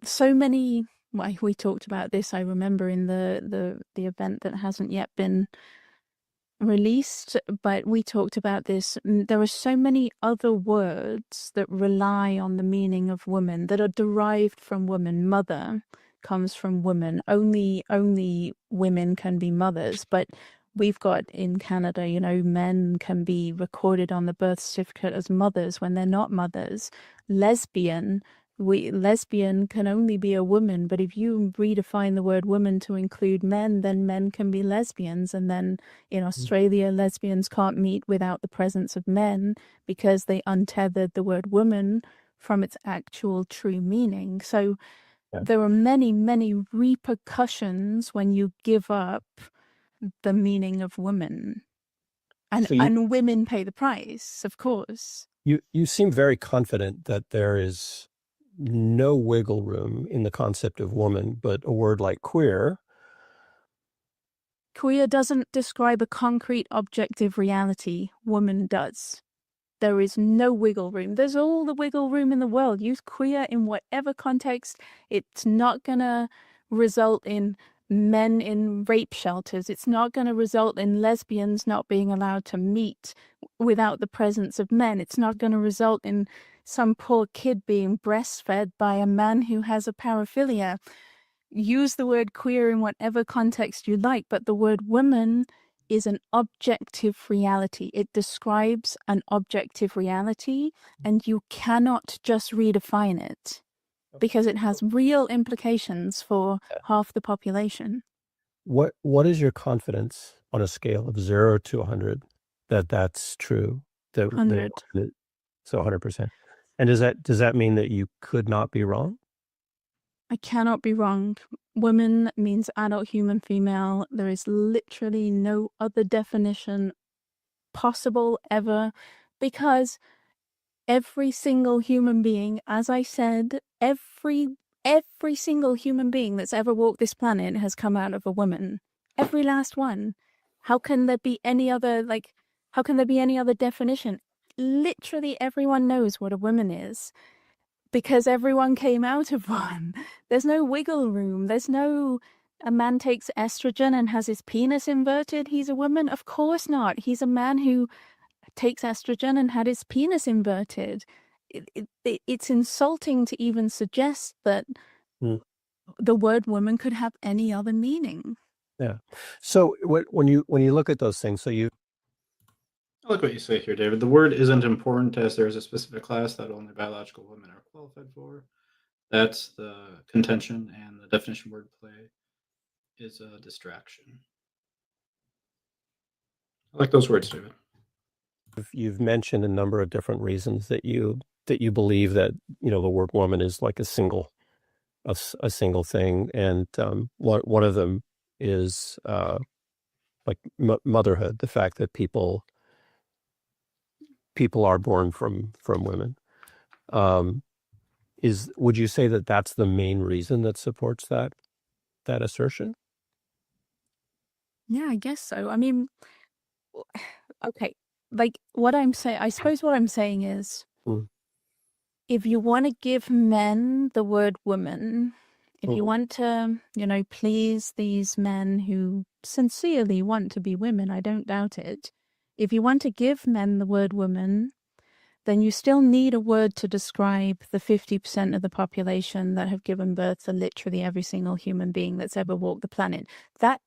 so many. Well, we talked about this. I remember in the event that hasn't yet been released, but we talked about this. There are so many other words that rely on the meaning of woman, that are derived from woman. Mother comes from woman. Only women can be mothers. But we've got in Canada, men can be recorded on the birth certificate as mothers when they're not mothers. Lesbian can only be a woman, but if you redefine the word woman to include men, then men can be lesbians. And then in Australia, lesbians can't meet without the presence of men because they untethered the word woman from its actual true meaning. So there are many, many repercussions when you give up the meaning of woman. And women pay the price, of course. You seem very confident that there is no wiggle room in the concept of woman, but a word like queer. Queer doesn't describe a concrete objective reality. Woman does. There is no wiggle room. There's all the wiggle room in the world. Use queer in whatever context. It's not going to result in men in rape shelters. It's not going to result in lesbians not being allowed to meet without the presence of men. It's not going to result in some poor kid being breastfed by a man who has a paraphilia. Use the word queer in whatever context you like, but the word woman is an objective reality. It describes an objective reality, and you cannot just redefine it because it has real implications for half the population. What is your confidence on a scale of 0 to 100 that that's true? 100. So 100%. And does that mean that you could not be wrong? I cannot be wrong. Woman means adult human female. There is literally no other definition possible ever, because every single human being, as I said, every single human being that's ever walked this planet has come out of a woman. Every last one. How can there be any other definition? Literally everyone knows what a woman is because everyone came out of one. There's no wiggle room. There's no a man takes estrogen and has his penis inverted. He's a woman? Of course not. He's a man who takes estrogen and had his penis inverted. It's insulting to even suggest that the word woman could have any other meaning. Yeah. So when you look at those things, I like what you say here, David. The word isn't important as there is a specific class that only biological women are qualified for. That's the contention, and the definition wordplay is a distraction. I like those words, David. you've mentioned a number of different reasons that you believe that the word woman is like a single thing, and one of them is like motherhood, the fact that people are born from women. Would you say that that's the main reason that supports that assertion? Yeah, I guess so. I mean, okay, like I suppose what I'm saying is, if you want to give men the word woman, if you want to, please these men who sincerely want to be women, I don't doubt it. If you want to give men the word woman, then you still need a word to describe the 50% of the population that have given birth to literally every single human being that's ever walked the planet. That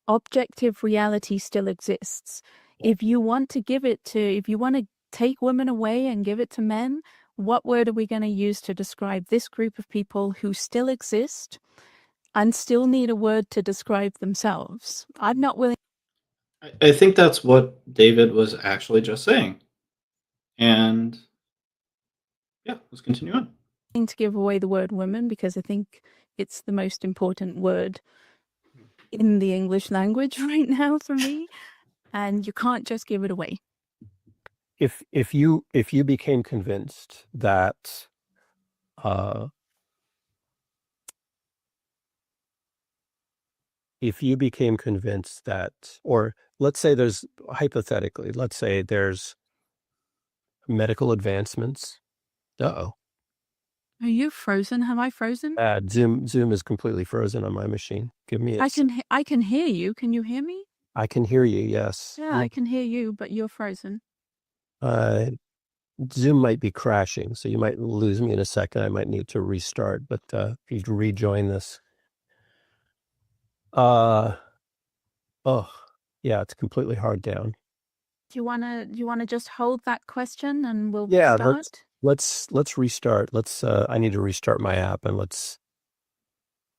objective reality still exists. If you want to take women away and give it to men, what word are we going to use to describe this group of people who still exist and still need a word to describe themselves? I'm not willing I think that's what David was actually just saying. And yeah, let's continue on. to give away the word women because I think it's the most important word in the English language right now for me, and you can't just give it away. If you became convinced that or let's say there's medical advancements. Uh-oh. Are you frozen? Have I frozen? Zoom is completely frozen on my machine. Give me I can hear you. Can you hear me? I can hear you, yes. Yeah, I can hear you, but you're frozen. Zoom might be crashing, so you might lose me in a second. I might need to restart, but if you rejoin this. Oh, yeah, it's completely hard down. Do you wanna just hold that question and we'll Yeah, start? let's restart. I need to restart my app, and let's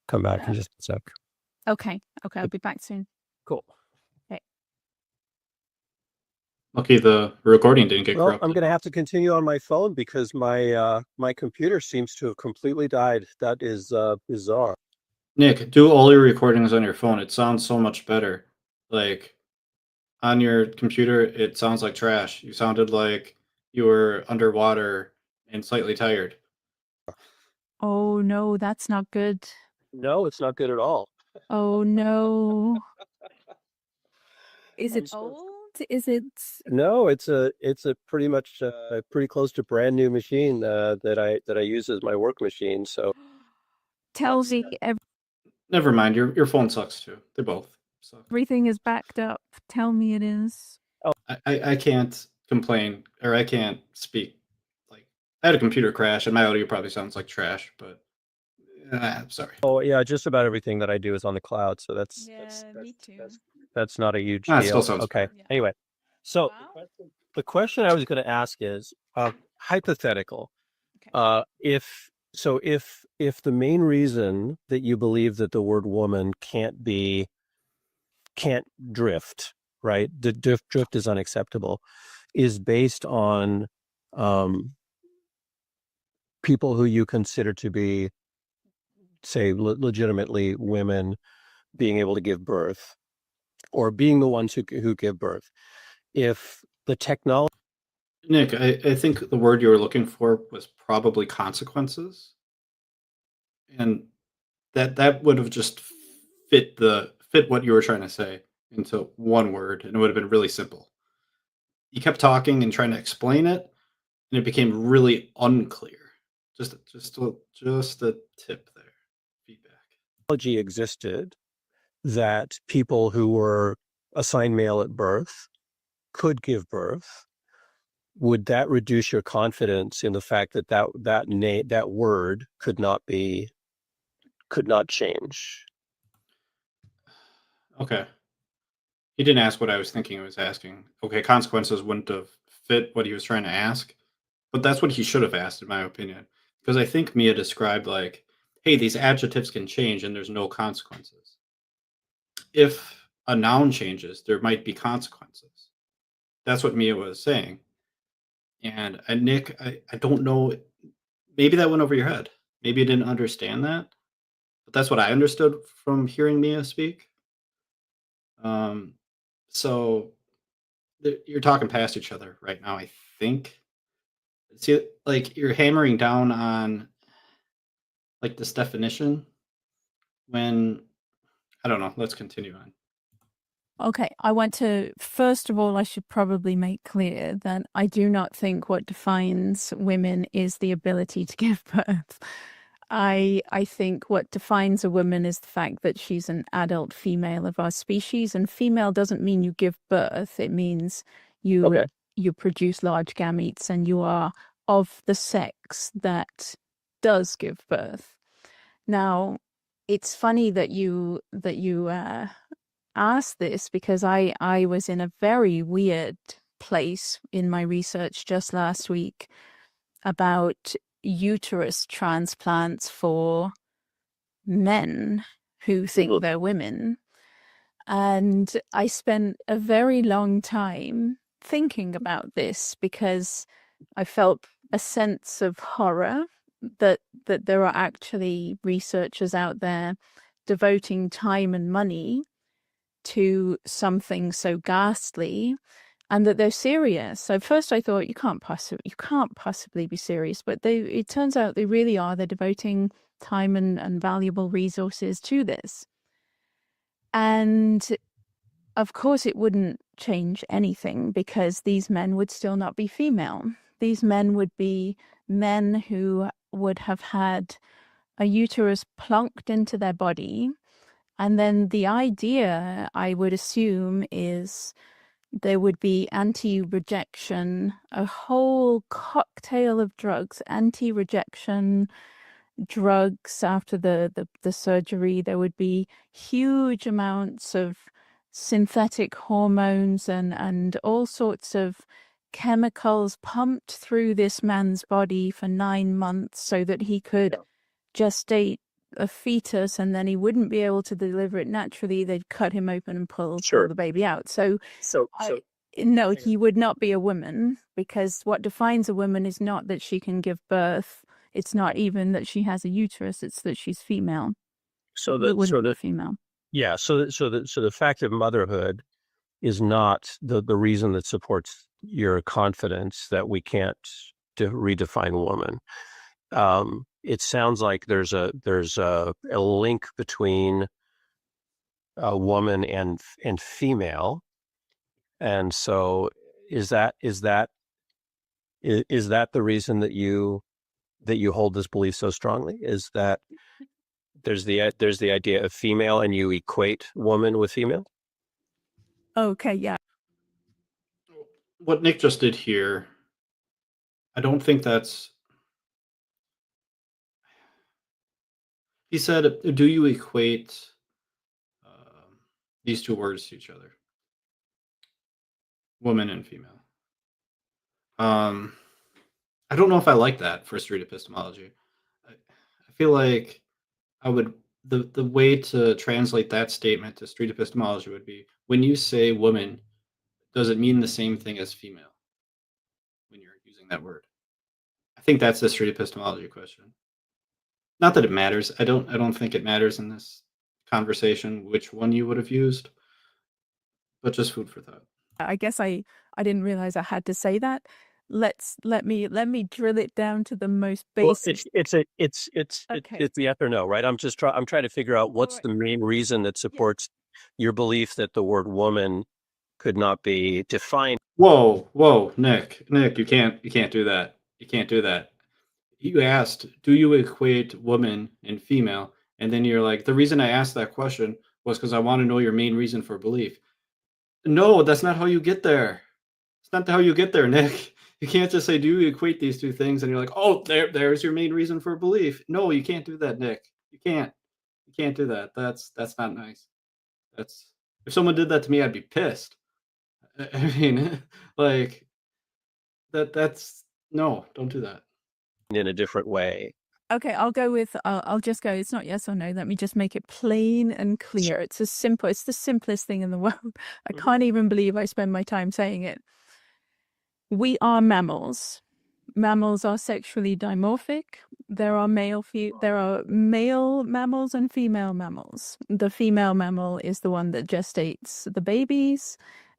come back in just a sec. Okay, I'll be back soon. Cool. Lucky the recording didn't get Well, corrupted. I'm going to have to continue on my phone because my computer seems to have completely died. That is bizarre. Nick, do all your recordings on your phone. It sounds so much better. Like on your computer, it sounds like trash. You sounded like you were underwater and slightly tired. Oh no, that's not good. No, it's not good at all. Oh no. Is it I'm old? Is it? No, it's a pretty much pretty close to brand new machine that I use as my work machine. So Tell me Never mind, your phone sucks too. They both suck. everything is backed up. Tell me it is. I can't complain, or I can't speak. Like, I had a computer crash, and my audio probably sounds like trash, but sorry. oh yeah, just about everything that I do is on the cloud. So Me too. that's not a huge It deal. still sounds Okay. better. Yeah. Anyway, so Wow. the question I was going to ask is hypothetical. Okay. If the main reason that you believe that the word woman can't drift, right? The drift is unacceptable, is based on people who you consider to be, say, legitimately women being able to give birth, or being the ones who give birth. If the technology, Nick, I think the word you were looking for was probably consequences, and that would have just fit what you were trying to say into one word, and it would have been really simple. You kept talking and trying to explain it, and it became really unclear. Just a tip there, feedback. existed, that people who were assigned male at birth could give birth, would that reduce your confidence in the fact that word could not change? Okay. He didn't ask what I was thinking he was asking. Okay, consequences wouldn't have fit what he was trying to ask, but that's what he should have asked, in my opinion. Because I think Mia described, like, hey, these adjectives can change and there's no consequences. If a noun changes, there might be consequences. That's what Mia was saying. And Nick, I don't know, maybe that went over your head. Maybe you didn't understand that, but that's what I understood from hearing Mia speak. So you're talking past each other right now, I think. See, like, you're hammering down on, like, this definition when, I don't know, let's continue on. Okay, first of all, I should probably make clear that I do not think what defines women is the ability to give birth. I think what defines a woman is the fact that she's an adult female of our species, and female doesn't mean you give birth. It means you Okay. you produce large gametes and you are of the sex that does give birth. Now, it's funny that you asked this, because I was in a very weird place in my research just last week about uterus transplants for men who think they're women. And I spent a very long time thinking about this, because I felt a sense of horror that there are actually researchers out there devoting time and money to something so ghastly, and that they're serious. So first I thought, you can't possibly be serious, but it turns out they really are. They're devoting time and valuable resources to this. And of course it wouldn't change anything, because these men would still not be female. These men would be men who would have had a uterus plunked into their body. And then the idea, I would assume, is there would be anti-rejection, a whole cocktail of drugs, anti-rejection drugs after the surgery. There would be huge amounts of synthetic hormones and all sorts of chemicals pumped through this man's body for 9 months so that he could gestate a fetus, and then he wouldn't be able to deliver it naturally. They'd cut him open and pull the baby out. No, he would not be a woman, because what defines a woman is not that she can give birth. It's not even that she has a uterus. It's that she's female. So the female. Yeah. So the fact of motherhood is not the reason that supports your confidence that we can't redefine woman. It sounds like there's a link between a woman and female, and so is that the reason that you hold this belief so strongly? Is that there's the idea of female, and you equate woman with female? Okay, yeah. What Nick just did here, I don't think that's. He said, do you equate these two words to each other? Woman and female. I don't know if I like that for street epistemology. I feel like I would, the way to translate that statement to street epistemology would be, when you say woman, does it mean the same thing as female when you're using that word? I think that's the street epistemology question. Not that it matters. I don't think it matters in this conversation which one you would have used, but just food for thought. I guess I didn't realize I had to say that. Let me drill it down to the most basic. Well, it's the yes or no, right? I'm trying to figure out what's the main reason that supports your belief that the word woman could not be defined. Whoa, Nick, you can't do that. You can't do that. You asked, do you equate woman and female? And then you're like, the reason I asked that question was because I want to know your main reason for belief. No, that's not how you get there. It's not how you get there, Nick. You can't just say, do you equate these two things? And you're like, oh, there's your main reason for belief. No, you can't do that, Nick. You can't do that. That's not nice. If someone did that to me, I'd be pissed. I mean, like that's no, don't do that. In a different way. Okay, I'll just go, it's not yes or no. Let me just make it plain and clear. It's the simplest thing in the world. I can't even believe I spend my time saying it. We are mammals. Mammals are sexually dimorphic. There are male mammals and female mammals. The female mammal is the one that gestates the babies,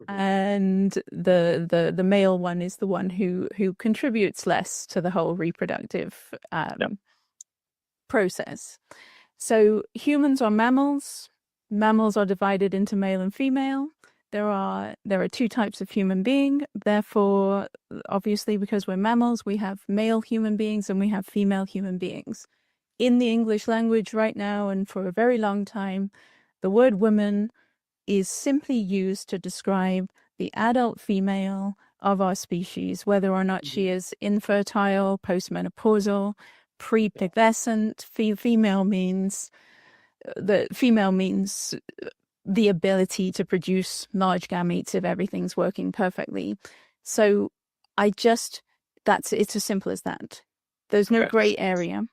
and the male one is the one who contributes less to the whole reproductive process. So humans are mammals. Mammals are divided into male and female. There are two types of human being. Therefore, obviously, because we're mammals, we have male human beings and we have female human beings. In the English language right now, and for a very long time, the word woman is simply used to describe the adult female of our species, whether or not she is infertile, postmenopausal, prepubescent. Female means the ability to produce large gametes if everything's working perfectly. So it's as simple as that. There's no gray area.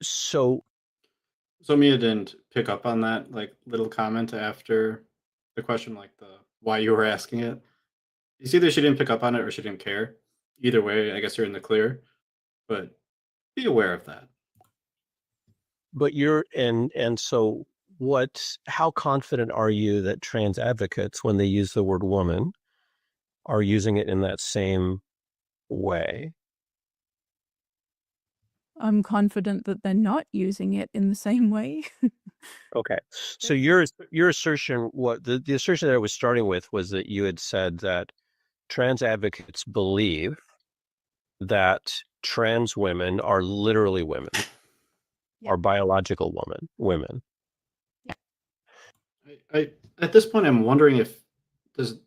So Mia didn't pick up on that like little comment after the question, like the why you were asking it. It's either she didn't pick up on it or she didn't care. Either way, I guess you're in the clear. But be aware of that. but so how confident are you that trans advocates, when they use the word woman, are using it in that same way? I'm confident that they're not using it in the same way. Okay. So your assertion, the assertion that I was starting with was that you had said that trans advocates believe that trans women are literally women, are biological women. I at this point I'm wondering if does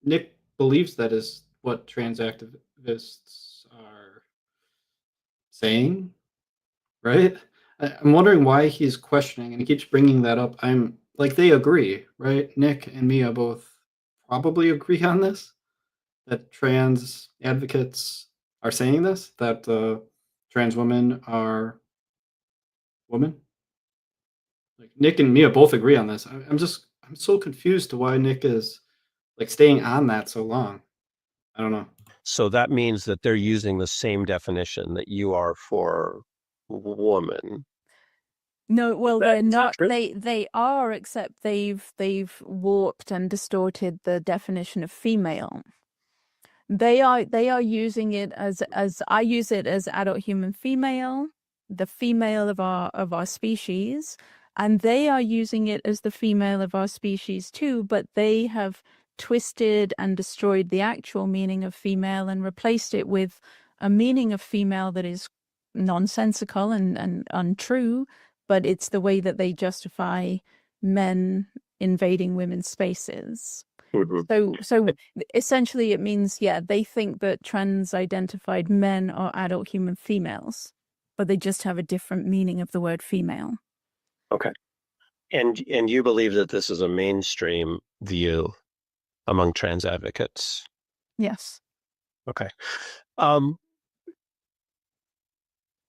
Nick believes that is what trans activists are saying, right? I'm wondering why he's questioning, and he keeps bringing that up. I'm like, they agree, right? Nick and Mia both probably agree on this, that trans advocates are saying this, that trans women are women. Like Nick and Mia both agree on this. I'm so confused to why Nick is like staying on that so long. I don't know. So that means that they're using the same definition that you are for woman. No, well, they're not. True? They are, except they've warped and distorted the definition of female. They are using it as I use it as adult human female, the female of our species, and they are using it as the female of our species too, but they have twisted and destroyed the actual meaning of female and replaced it with a meaning of female that is nonsensical and untrue, but it's the way that they justify men invading women's spaces. So essentially it means, they think that trans-identified men are adult human females, but they just have a different meaning of the word female. Okay. And you believe that this is a mainstream view among trans advocates? Yes. Okay.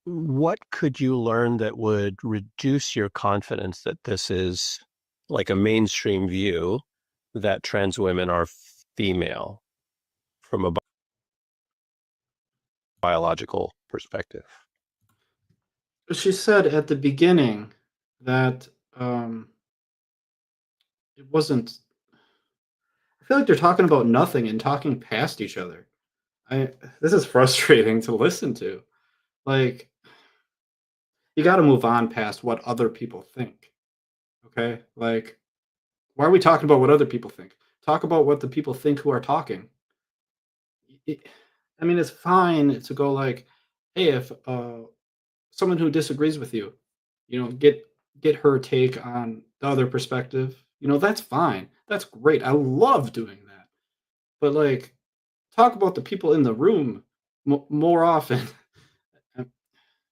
What could you learn that would reduce your confidence that this is like a mainstream view, that trans women are female from a biological perspective? She said at the beginning that it wasn't. I feel like they're talking about nothing and talking past each other. This is frustrating to listen to. Like, you got to move on past what other people think. Okay? Like, why are we talking about what other people think? Talk about what the people think who are talking. I mean, it's fine to go like, hey, if someone who disagrees with you, get her take on the other perspective. That's fine. That's great. I love doing that. But like, talk about the people in the room more often.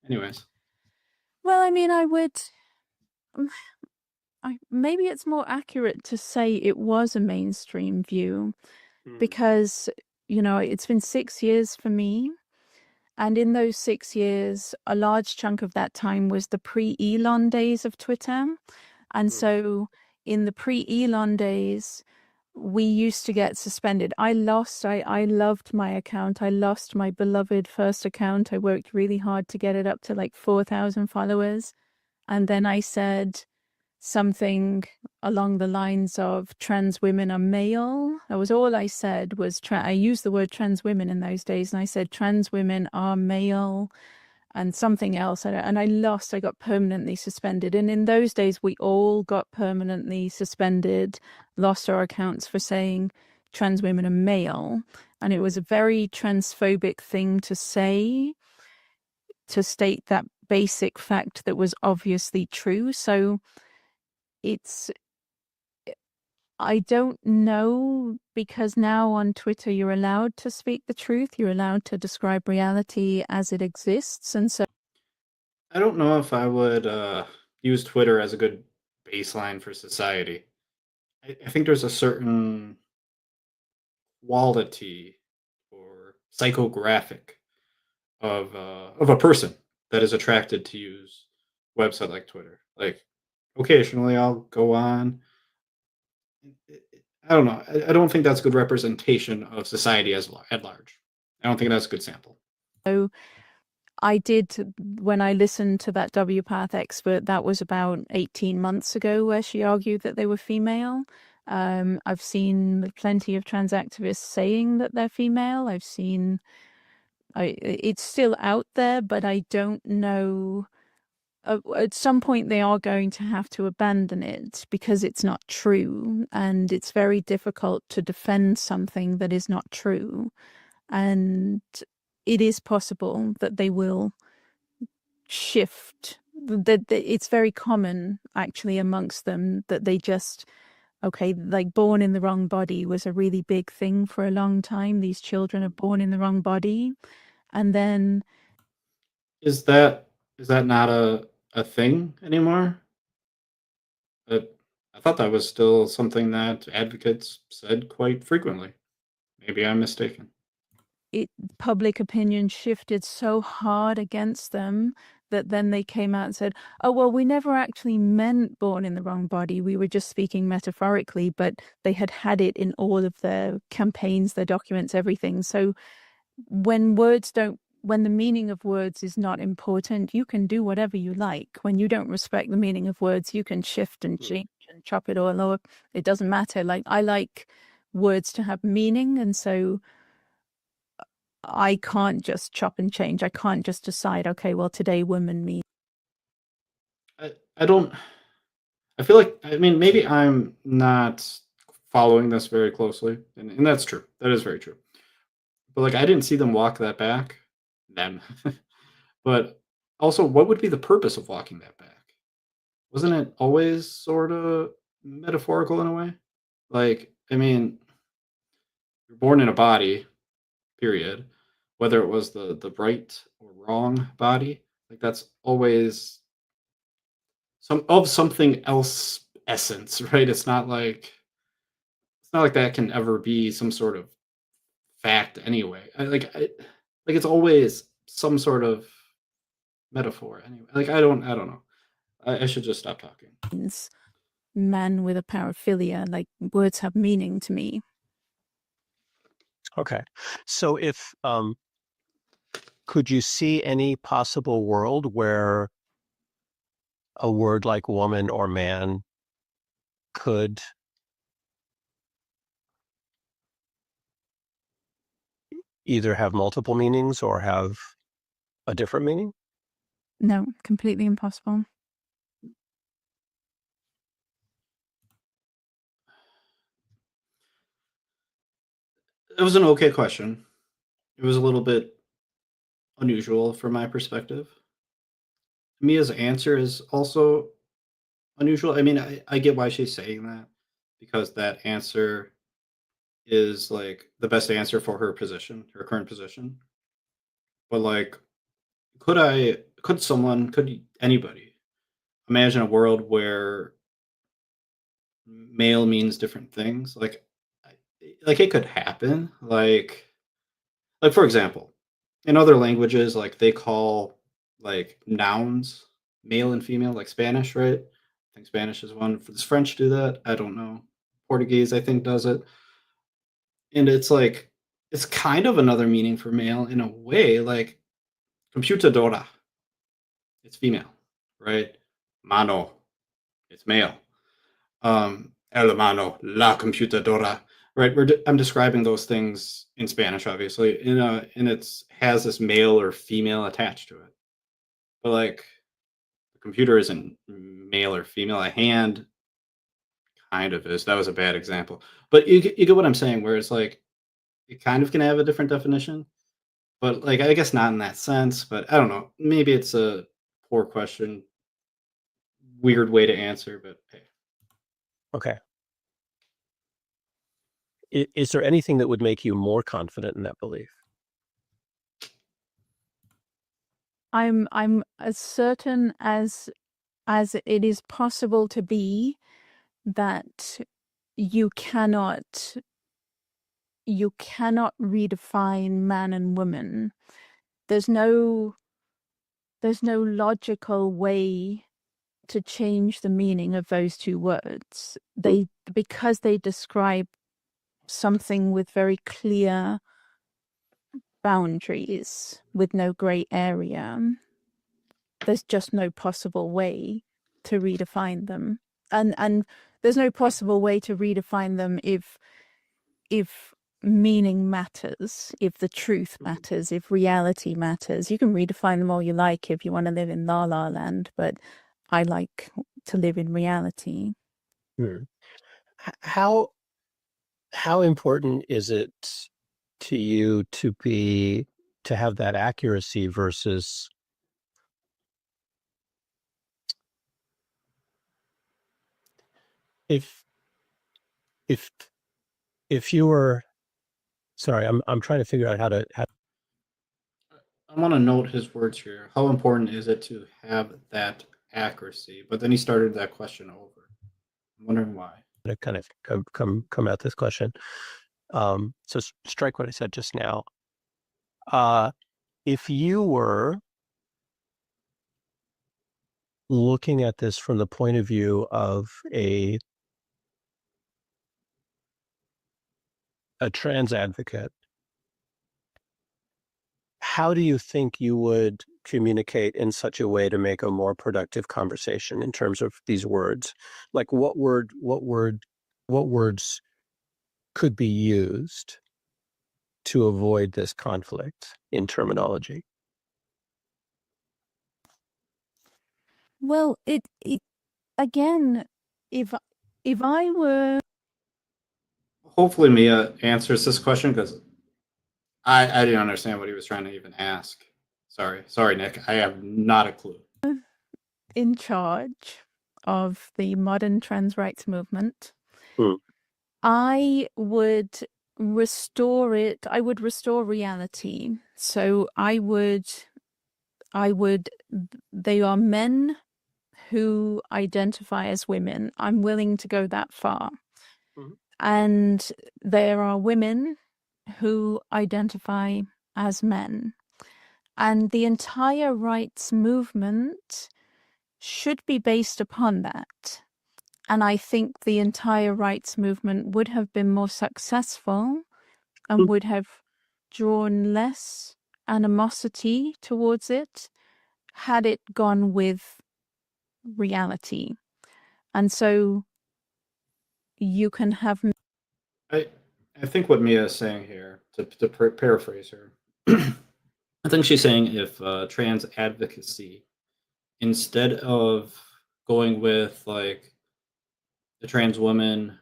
Anyways. Well, I mean, maybe it's more accurate to say it was a mainstream view because, it's been 6 years for me. And in those 6 years, a large chunk of that time was the pre-Elon days of Twitter. And so in the pre-Elon days, we used to get suspended. I loved my account. I lost my beloved first account. I worked really hard to get it up to like 4,000 followers. And then I said something along the lines of trans women are male. That was all I said. I used the word trans women in those days, and I said trans women are male and something else. And I got permanently suspended. And in those days, we all got permanently suspended, lost our accounts for saying trans women are male. And it was a very transphobic thing to say, to state that basic fact that was obviously true. So I don't know, because now on Twitter you're allowed to speak the truth. You're allowed to describe reality as it exists. And so I don't know if I would use Twitter as a good baseline for society. I think there's a certain quality or psychographic of a person that is attracted to use website like Twitter. Like occasionally I'll go on. I don't know. I don't think that's good representation of society at large. I don't think that's a good sample. I did, when I listened to that WPATH expert, that was about 18 months ago, where she argued that they were female. I've seen plenty of trans activists saying that they're female. It's still out there, but I don't know. At some point, they are going to have to abandon it because it's not true. And it's very difficult to defend something that is not true. And it is possible that they will shift. That it's very common actually amongst them that they just, okay, like born in the wrong body was a really big thing for a long time. These children are born in the wrong body. And then Is that not a thing anymore? I thought that was still something that advocates said quite frequently. Maybe I'm mistaken. public opinion shifted so hard against them that then they came out and said, oh, well, we never actually meant born in the wrong body. We were just speaking metaphorically, but they had it in all of their campaigns, their documents, everything. So when the meaning of words is not important, you can do whatever you like. When you don't respect the meaning of words, you can shift and change and chop it all up. It doesn't matter. Like, I like words to have meaning, and so I can't just chop and change. I can't just decide, okay, well, today woman means. I don't. I feel like, I mean, maybe I'm not following this very closely, and that's true. That is very true. But like, I didn't see them walk that back. Them. But also, what would be the purpose of walking that back? Wasn't it always sort of metaphorical in a way? Like, I mean, you're born in a body, period. Whether it was the right or wrong body, like that's always something else essence, right? It's not like that can ever be some sort of fact anyway. Like it's always some sort of metaphor anyway. Like I don't know. I should just stop talking. Man with a paraphilia, like words have meaning to me. Okay. So if could you see any possible world where a word like woman or man could either have multiple meanings or have a different meaning? No, completely impossible. It was an okay question. It was a little bit unusual from my perspective. Mia's answer is also unusual. I mean, I get why she's saying that because that answer is like the best answer for her position, her current position. But like, could anybody imagine a world where male means different things? Like it could happen. Like for example, in other languages, like they call like nouns male and female, like Spanish, right? I think Spanish is one. Does French do that? I don't know. Portuguese, I think, does it. And it's like it's kind of another meaning for male in a way, like computadora, it's female, right? Mano, it's male. El mano, la computadora, right? I'm describing those things in Spanish, obviously, and it's has this male or female attached to it. But like the computer isn't male or female. A hand kind of is. That was a bad example, but you get what I'm saying. Where it's like it kind of can have a different definition, but like I guess not in that sense. But I don't know. Maybe it's a poor question, weird way to answer. But hey, Okay. is there anything that would make you more confident in that belief? I'm as certain as it is possible to be that you cannot redefine man and woman. There's no logical way to change the meaning of those two words. Because they describe something with very clear boundaries, with no gray area. There's just no possible way to redefine them. And there's no possible way to redefine them if meaning matters, if the truth matters, if reality matters. You can redefine them all you like if you want to live in La La Land, but I like to live in reality. How important is it to you to have that accuracy versus if you were, sorry, I'm trying to figure out how I want to note his words here. How important is it to have that accuracy? But then he started that question over. I'm wondering why. to kind of come at this question. So strike what I said just now. If you were looking at this from the point of view of a trans advocate, how do you think you would communicate in such a way to make a more productive conversation in terms of these words? Like what words could be used to avoid this conflict in terminology? Well, it again, if I were, Hopefully Mia answers this question because I didn't understand what he was trying to even ask. Sorry, Nick. I have not a clue. in charge of the modern trans rights movement, I would restore it. I would restore reality. So I would, they are men who identify as women. I'm willing to go that far. And there are women who identify as men. And the entire rights movement should be based upon that. And I think the entire rights movement would have been more successful and would have drawn less animosity towards it had it gone with reality. And so you can have. I think what Mia is saying here, to paraphrase her, I think she's saying if trans advocacy, instead of going with like the trans women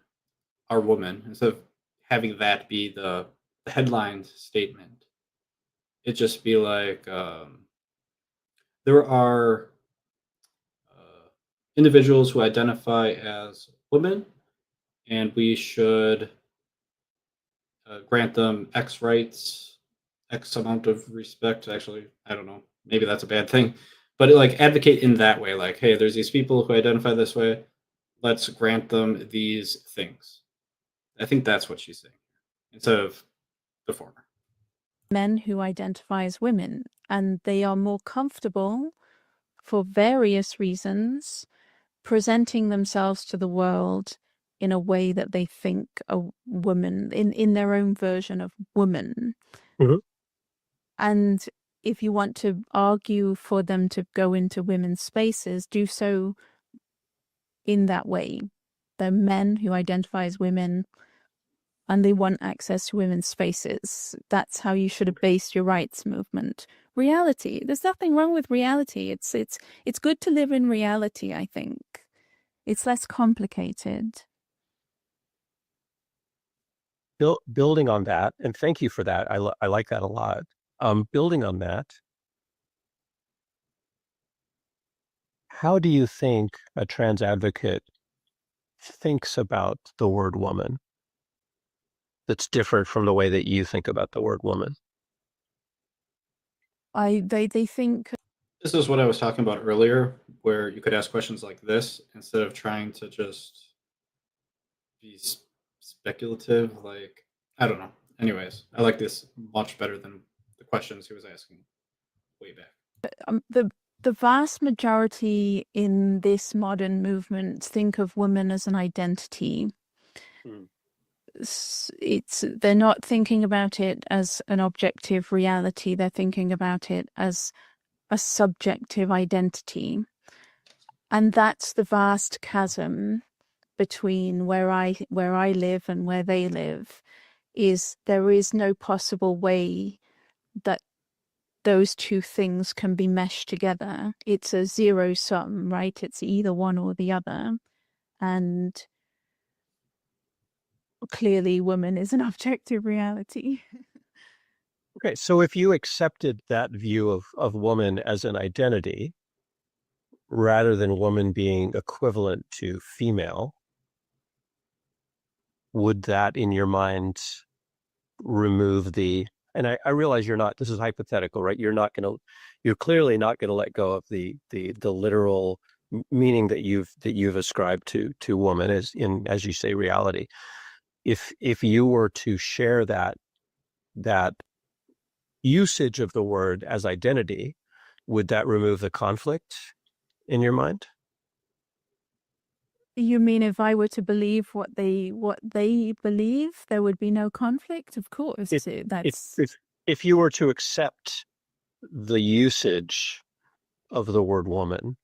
are woman, instead of having that be the headline statement, it just be like there are individuals who identify as women, and we should grant them X rights, X amount of respect. Actually, I don't know. Maybe that's a bad thing, but like advocate in that way. Like, hey, there's these people who identify this way. Let's grant them these things. I think that's what she's saying instead of the former. Men who identify as women, and they are more comfortable for various reasons presenting themselves to the world in a way that they think a woman, in their own version of woman. And if you want to argue for them to go into women's spaces, do so in that way. They're men who identify as women and they want access to women's spaces. That's how you should have based your rights movement. Reality. There's nothing wrong with reality. It's good to live in reality, I think. It's less complicated. Building on that, and thank you for that. I like that a lot. Building on that, how do you think a trans advocate thinks about the word woman? that's different from the way that you think about the word woman? They think This is what I was talking about earlier, where you could ask questions like this instead of trying to just be speculative. Like, I don't know. Anyways, I like this much better than the questions he was asking way back. the vast majority in this modern movement think of women as an identity. Hmm. They're not thinking about it as an objective reality. They're thinking about it as a subjective identity. And that's the vast chasm between where I live and where they live, is there is no possible way that those two things can be meshed together. It's a zero sum, right? It's either one or the other. And clearly woman is an objective reality. Okay, so if you accepted that view of woman as an identity, rather than woman being equivalent to female, would that in your mind remove the, and I realize you're not, this is hypothetical, right? You're clearly not going to let go of the literal meaning that you've ascribed to woman as you say, reality. If you were to share that usage of the word as identity, would that remove the conflict in your mind? You mean if I were to believe what they believe, there would be no conflict? Of course. If you were to accept the usage of the word woman,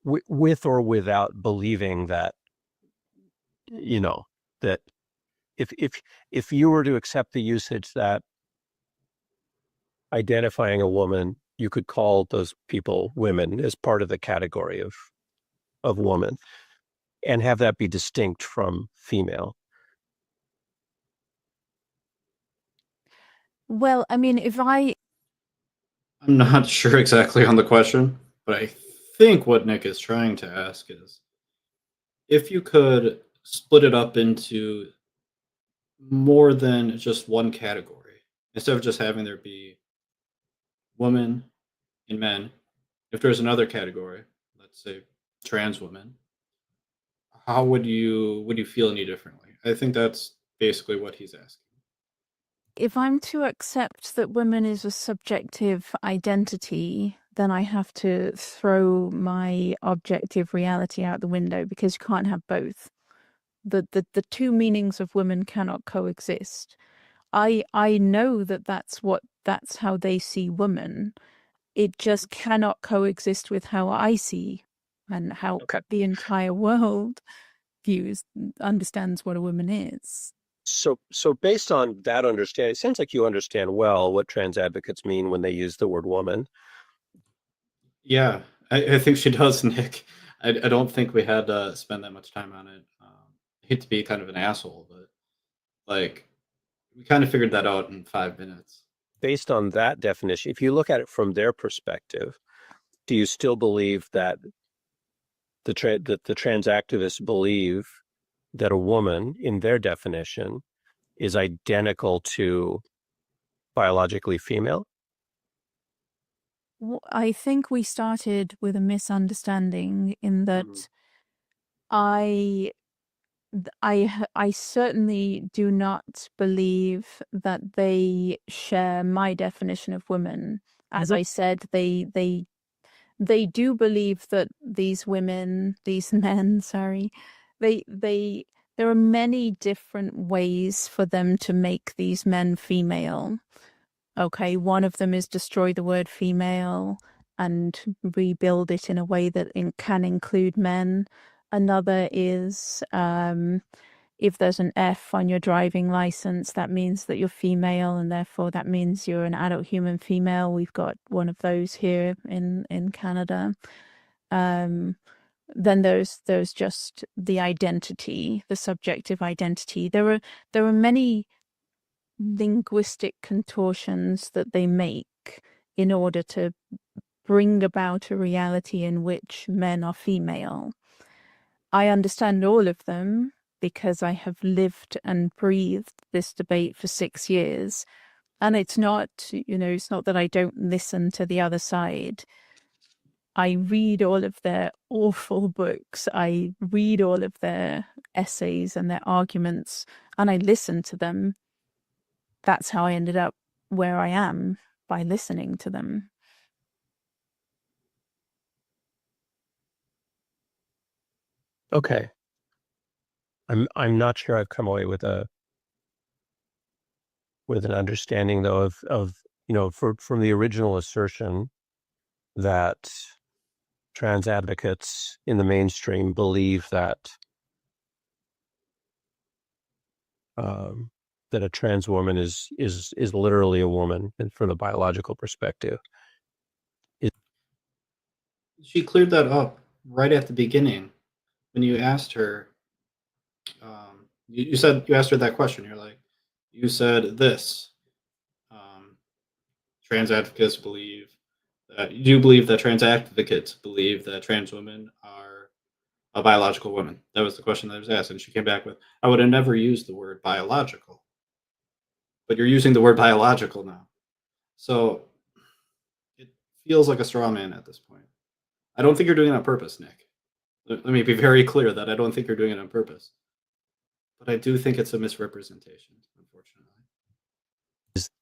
with or without believing that, that if you were to accept the usage that identifying a woman, you could call those people women as part of the category of woman, and have that be distinct from female. Well, I mean, I'm not sure exactly on the question, but I think what Nick is trying to ask is if you could split it up into more than just one category, instead of just having there be women and men, if there's another category, let's say trans women, how would you feel any differently? I think that's basically what he's asking. if I'm to accept that women is a subjective identity, then I have to throw my objective reality out the window, because you can't have both. The two meanings of women cannot coexist. I know that's how they see women. It just cannot coexist with how I see and how the entire world understands what a woman is. So based on that understanding, it sounds like you understand well what trans advocates mean when they use the word woman. Yeah, I think she does, Nick. I don't think we had to spend that much time on it. I hate to be kind of an asshole, but like we kind of figured that out in 5 minutes. Based on that definition, if you look at it from their perspective, do you still believe that the trans activists believe that a woman, in their definition, is identical to biologically female? I think we started with a misunderstanding in that I certainly do not believe that they share my definition of women. As I said, they do believe that these men, sorry, there are many different ways for them to make these men female. Okay, one of them is destroy the word female and rebuild it in a way that can include men. Another is if there's an F on your driving license, that means that you're female, and therefore that means you're an adult human female. We've got one of those here in Canada. Then there's just the identity, the subjective identity. There are many linguistic contortions that they make in order to bring about a reality in which men are female. I understand all of them, because I have lived and breathed this debate for 6 years. And it's not, it's not that I don't listen to the other side. I read all of their awful books. I read all of their essays and their arguments, and I listen to them. That's how I ended up where I am, by listening to them. Okay. I'm not sure I've come away with an understanding though of from the original assertion that trans advocates in the mainstream believe that that a trans woman is literally a woman, and from the biological perspective. She cleared that up right at the beginning when you asked her. You asked her that question. You're like, you said this. Trans advocates believe that you believe that trans advocates believe that trans women are a biological woman. That was the question that was asked, and she came back with, "I would have never used the word biological, but you're using the word biological now." So it feels like a straw man at this point. I don't think you're doing it on purpose, Nick. Let me be very clear that I don't think you're doing it on purpose. But I do think it's a misrepresentation, unfortunately.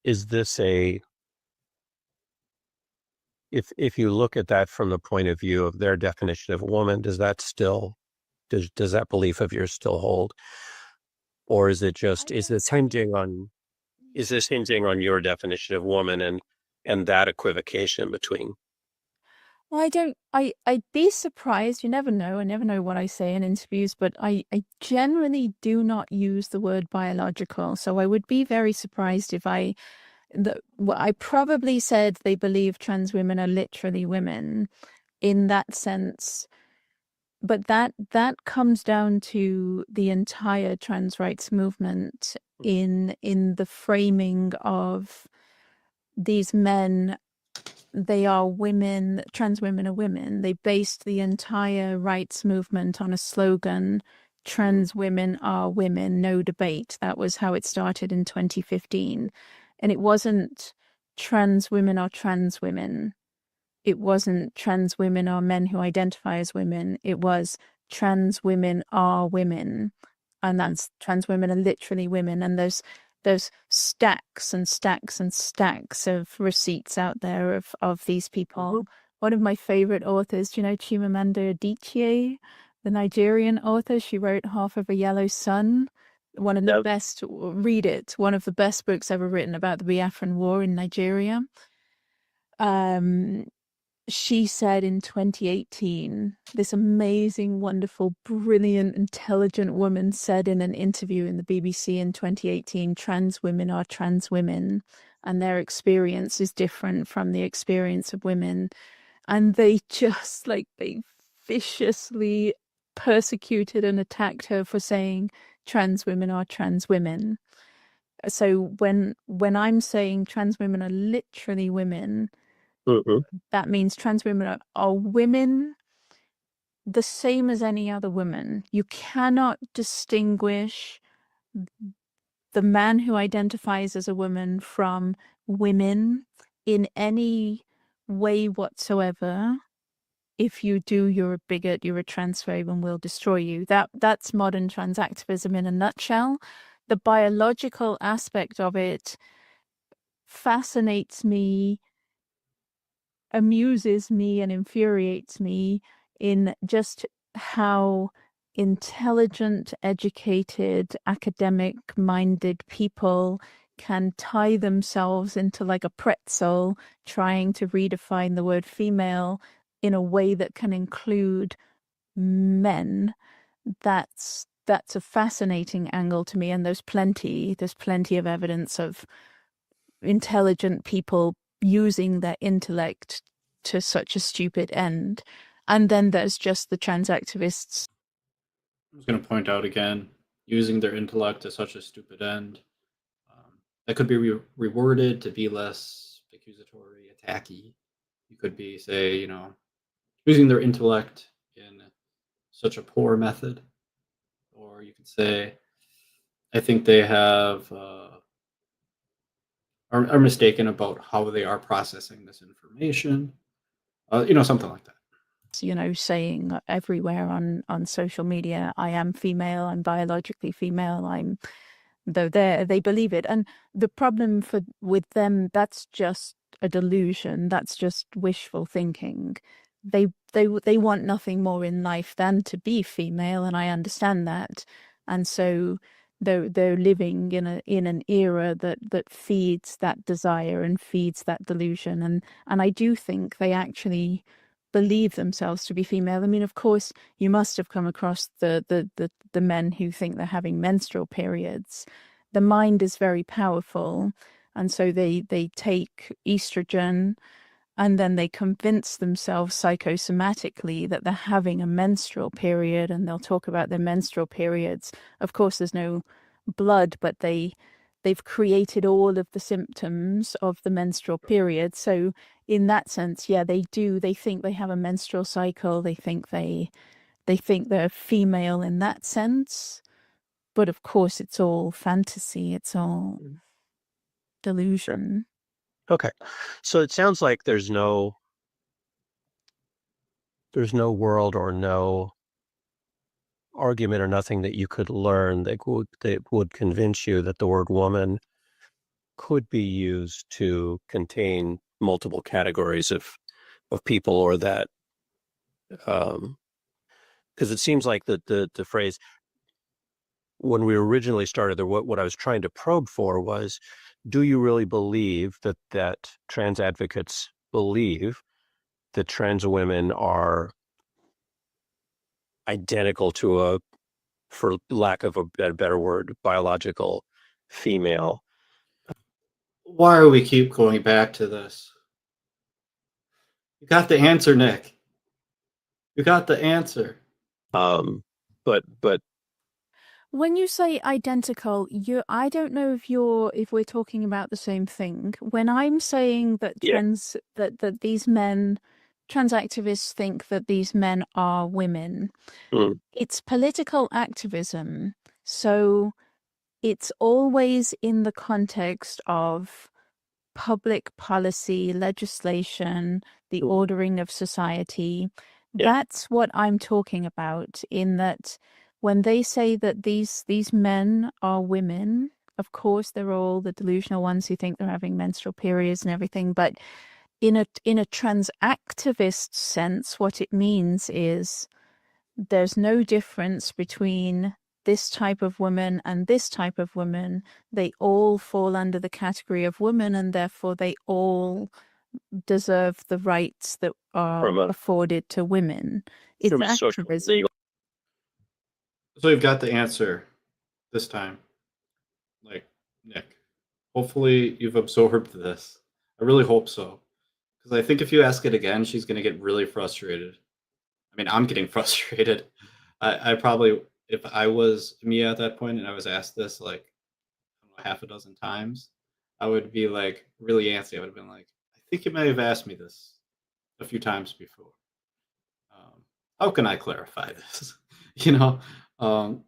Is this a, if you look at that from the point of view of their definition of woman, does that still, does that belief of yours still hold? Or is it just, is this hinging on your definition of woman and that equivocation between? Well, I'd be surprised. You never know. I never know what I say in interviews, but I generally do not use the word biological. So I would be very surprised if I probably said they believe trans women are literally women in that sense. But that comes down to the entire trans rights movement in the framing of these men. They are women, trans women are women. They based the entire rights movement on a slogan, trans women are women, no debate. That was how it started in 2015. And it wasn't trans women are trans women. It wasn't trans women are men who identify as women. It was trans women are women. And that's trans women are literally women. And there's stacks and stacks and stacks of receipts out there of these people. One of my favorite authors, do you know Chimamanda Adichie, the Nigerian author? She wrote Half of a Yellow Sun. One of the best, read it, one of the best books ever written about the Biafran War in Nigeria. She said in 2018, this amazing, wonderful, brilliant, intelligent woman said in an interview in the BBC in 2018, trans women are trans women and their experience is different from the experience of women. And they just they viciously persecuted and attacked her for saying trans women are trans women. So when I'm saying trans women are literally women, that means trans women are women the same as any other woman. You cannot distinguish the man who identifies as a woman from women in any way whatsoever. If you do, you're a bigot, you're a transphobe, and we'll destroy you. That's modern trans activism in a nutshell. The biological aspect of it fascinates me, amuses me, and infuriates me in just how intelligent, educated, academic-minded people can tie themselves into a pretzel trying to redefine the word female in a way that can include men. That's a fascinating angle to me, and there's plenty of evidence of intelligent people using their intellect to such a stupid end. And then there's just the trans activists. I was going to point out again, using their intellect to such a stupid end. That could be reworded to be less accusatory, attacky. You could be, say, using their intellect in such a poor method. or you could say, I think they have are mistaken about how they are processing this information. Something like that. Saying everywhere on social media, I am female, I'm biologically female, they believe it. And the problem with them, that's just a delusion, that's just wishful thinking. They want nothing more in life than to be female, and I understand that. And so they're living in an era that feeds that desire and feeds that delusion. And I do think they actually believe themselves to be female. I mean, of course, you must have come across the men who think they're having menstrual periods. The mind is very powerful, and so they take estrogen, and then they convince themselves psychosomatically that they're having a menstrual period, and they'll talk about their menstrual periods. Of course, there's no blood, but they've created all of the symptoms of the menstrual period. So in that sense, yeah, they think they have a menstrual cycle. They think they're female in that sense. But of course, it's all fantasy. It's all delusion. Okay. So it sounds like there's no world or no argument or nothing that you could learn that would convince you that the word woman could be used to contain multiple categories of people, or that because it seems like the phrase, when we originally started there, what I was trying to probe for was, do you really believe that trans advocates believe that trans women are identical to for lack of a better word, biological female? Why do we keep going back to this? You got the answer, Nick. You got the answer. But when you say identical, I don't know if we're talking about the same thing. When I'm saying that that these men, trans activists think that these men are women, it's political activism. So it's always in the context of public policy, legislation, the ordering of society. That's what I'm talking about, in that when they say that these men are women, of course they're all the delusional ones who think they're having menstrual periods and everything, but in a trans activist sense, what it means is there's no difference between this type of woman and this type of woman. They all fall under the category of women, and therefore they all deserve the rights that are afforded to women. It's activism. So you've got the answer this time. Like, Nick, hopefully you've absorbed this. I really hope so. Because I think if you ask it again, she's going to get really frustrated. I mean, I'm getting frustrated. I probably, if I was Mia at that point and I was asked this like, I don't know, half a dozen times, I would be like really antsy. I would have been like, I think you may have asked me this a few times before. How can I clarify this? So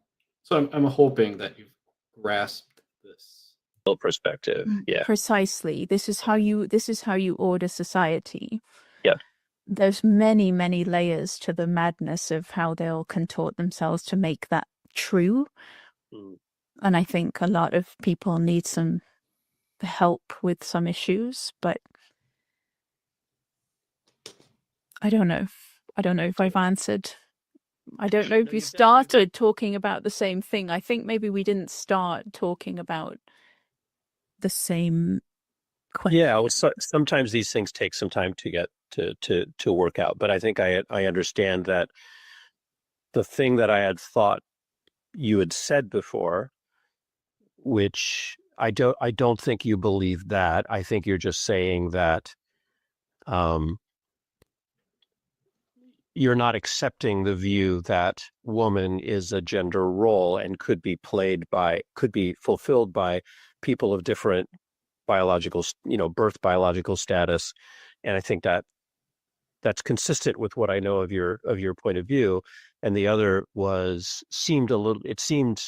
I'm hoping that you've grasped this perspective. Yeah, precisely. This is how you order society. Yeah. There's many, many layers to the madness of how they'll contort themselves to make that true. And I think a lot of people need some help with some issues, but I don't know if I've answered. I don't know if we started talking about the same thing. I think maybe we didn't start talking about the same question. Yeah, well, sometimes these things take some time to get to work out, but I think I understand that the thing that I had thought you had said before, which I don't think you believe that. I think you're just saying that you're not accepting the view that woman is a gender role and could be fulfilled by people of different biological, birth biological status. And I think that that's consistent with what I know of your point of view, and the other seemed it seemed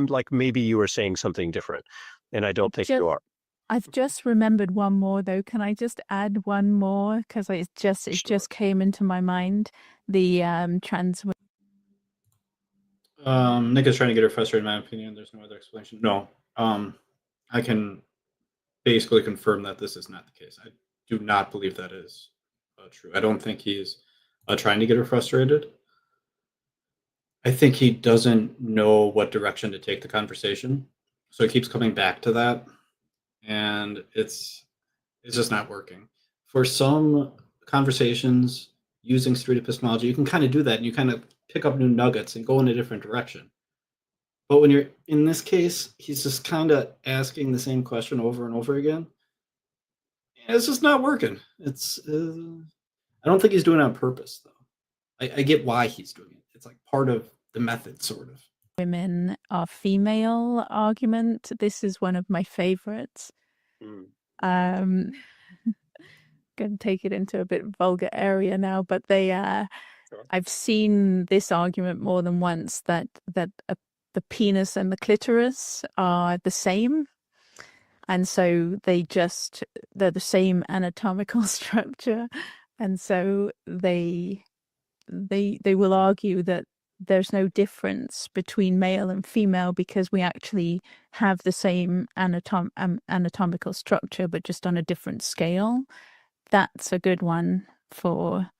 like maybe you were saying something different, and I don't think you are. I've just remembered one more though. Can I just add one more? Because it just came into my mind. The trans. Nick is trying to get her frustrated, in my opinion. There's no other explanation. No. I can basically confirm that this is not the case. I do not believe that is true. I don't think he's trying to get her frustrated. I think he doesn't know what direction to take the conversation. So he keeps coming back to that. And it's just not working. For some conversations using street epistemology, you can kind of do that and you kind of pick up new nuggets and go in a different direction. But when you're in this case, he's just kind of asking the same question over and over again. It's just not working. I don't think he's doing it on purpose, though. I get why he's doing it. It's like part of the method, sort of. Women are female argument. This is one of my favorites. Going to take it into a bit vulgar area now, but I've seen this argument more than once that the penis and the clitoris are the same, and so they're the same anatomical structure, and so they will argue that there's no difference between male and female because we actually have the same anatomical structure, but just on a different scale. That's a good one for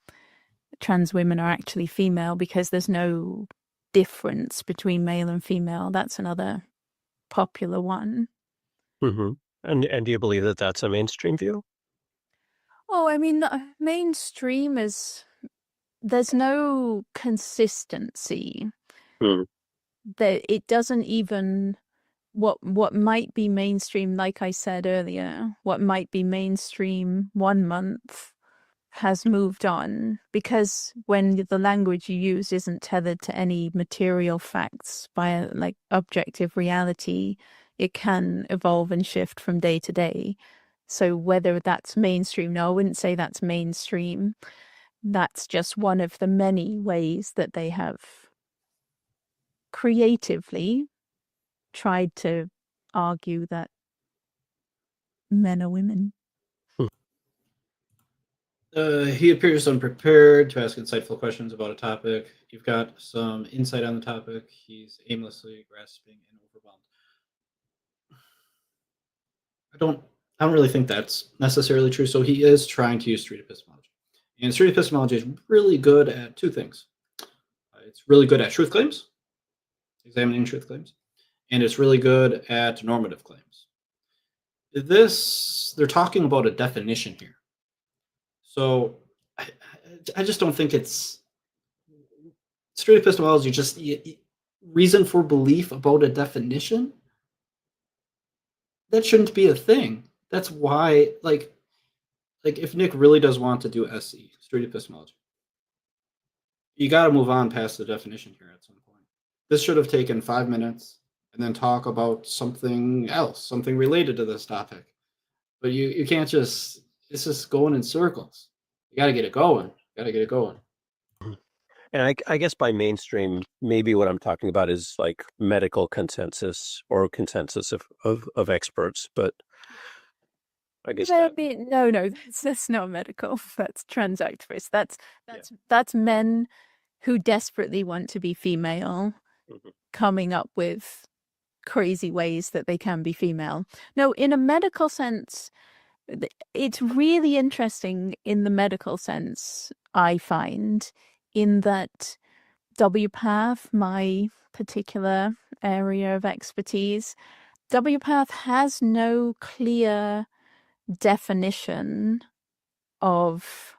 trans women are actually female because there's no difference between male and female. That's another popular one. Mm-hmm. And do you believe that that's a mainstream view? Oh, I mean, the mainstream is... There's no consistency. That it doesn't even what might be mainstream, like I said earlier, what might be mainstream 1 month has moved on because when the language you use isn't tethered to any material facts by like objective reality, it can evolve and shift from day to day. So whether that's mainstream, no, I wouldn't say that's mainstream. That's just one of the many ways that they have creatively tried to argue that men are women. He appears unprepared to ask insightful questions about a topic. You've got some insight on the topic. He's aimlessly grasping and overwhelmed. I don't really think that's necessarily true. So he is trying to use street epistemology. And street epistemology is really good at two things. It's really good at truth claims, examining truth claims, and it's really good at normative claims. They're talking about a definition here. So I just don't think it's street epistemology, just reason for belief about a definition. That shouldn't be a thing. That's why, like if Nick really does want to do SE, street epistemology, you got to move on past the definition here at some point. This should have taken 5 minutes and then talk about something else, something related to this topic. But you can't just, it's just going in circles. You got to get it going. And I guess by mainstream, maybe what I'm talking about is like medical consensus or consensus of experts, but I guess no, that's not medical. That's trans activists. That's men who desperately want to be female, coming up with crazy ways that they can be female. No, in a medical sense, it's really interesting in the medical sense, I find, in that WPATH, my particular area of expertise, WPATH has no clear definition of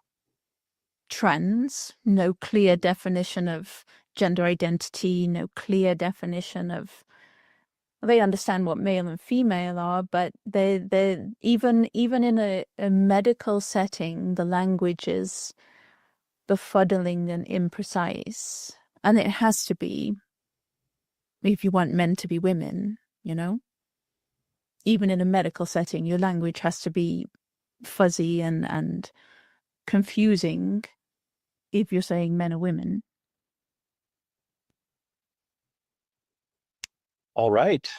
trans, no clear definition of gender identity, no clear definition of... They understand what male and female are, but they're even in a medical setting, the language is befuddling and imprecise. And it has to be if you want men to be women, you know? Even in a medical setting, your language has to be fuzzy and confusing if you're saying men or women. All right.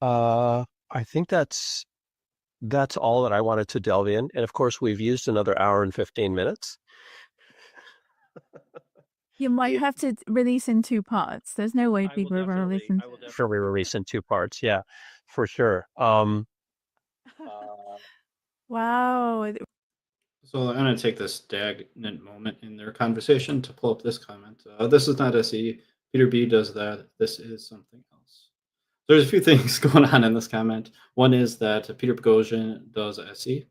I think that's all that I wanted to delve in. And of course, we've used another hour and 15 minutes. You might have to release in 2 parts. There's no way people are going to listen. I will definitely release in 2 parts. Yeah, for sure. Wow. So I'm going to take this stagnant moment in their conversation to pull up this comment. This is not SE. Peter B does that. This is something else. There's a few things going on in this comment. One is that Peter Boghossian does SE.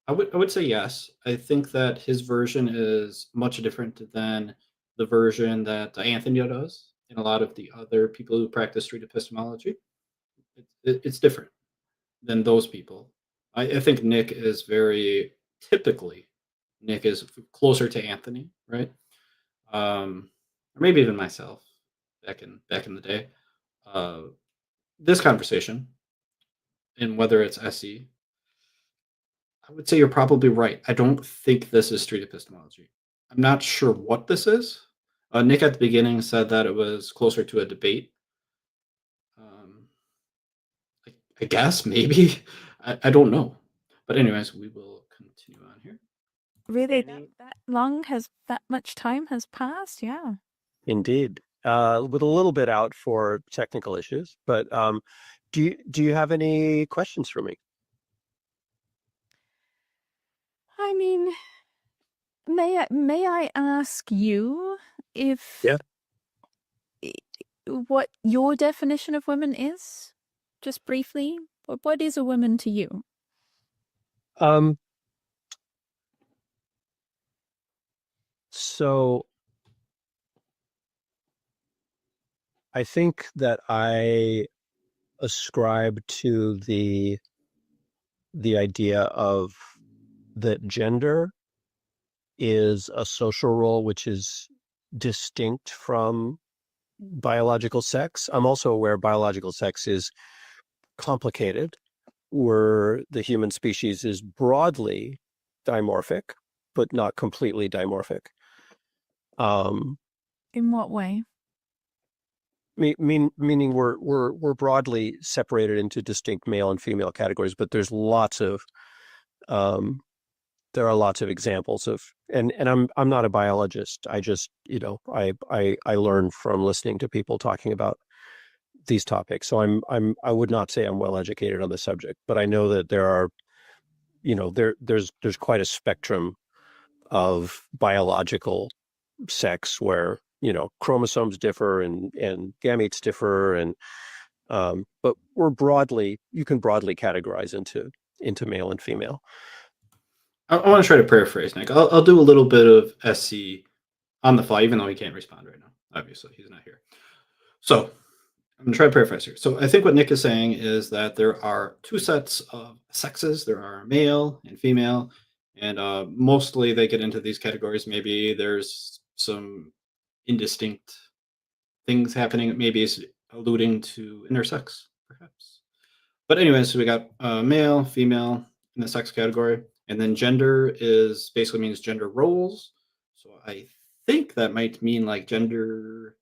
I would say yes. I think that his version is much different than the version that Anthony does and a lot of the other people who practice street epistemology. It's different than those people. I think Nick is closer to Anthony, right? Or maybe even myself back in the day. This conversation, and whether it's SE, I would say you're probably right. I don't think this is street epistemology. I'm not sure what this is. Nick at the beginning said that it was closer to a debate. I guess, maybe. I don't know. But anyways, we will continue on here. Really, that much time has passed? Yeah. Indeed. With a little bit out for technical issues, but do you have any questions for me? I mean, may I ask you if what your definition of women is? Just briefly, what is a woman to you? So I think that I ascribe to the idea of that gender is a social role which is distinct from biological sex. I'm also aware biological sex is complicated, where the human species is broadly dimorphic, but not completely dimorphic. In what way? Meaning we're broadly separated into distinct male and female categories, but there's lots of there are lots of examples of, and I'm not a biologist. I just, I learn from listening to people talking about these topics. So I would not say I'm well educated on the subject, but I know that there are, there's quite a spectrum of biological sex where, chromosomes differ and gametes differ, and but you can broadly categorize into male and female. I want to try to paraphrase Nick. I'll do a little bit of SC on the fly, even though he can't respond right now. Obviously, he's not here. So I'm going to try to paraphrase here. So I think what Nick is saying is that there are 2 sets of sexes. There are male and female, and mostly they get into these categories. Maybe there's some indistinct things happening. Maybe it's alluding to intersex, perhaps. But anyways, so we got male, female in the sex category. And then gender basically means gender roles. So I think that might mean like gender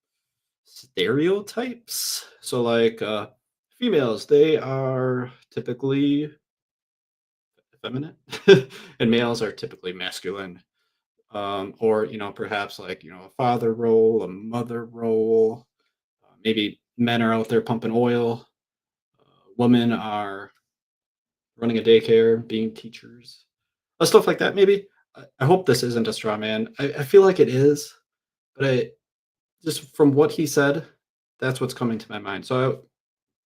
stereotypes. So like females, they are typically feminine and males are typically masculine. Or, perhaps like, a father role, a mother role. Maybe men are out there pumping oil. Women are running a daycare, being teachers. Stuff like that, maybe. I hope this isn't a straw man. I feel like it is, but just from what he said, that's what's coming to my mind. So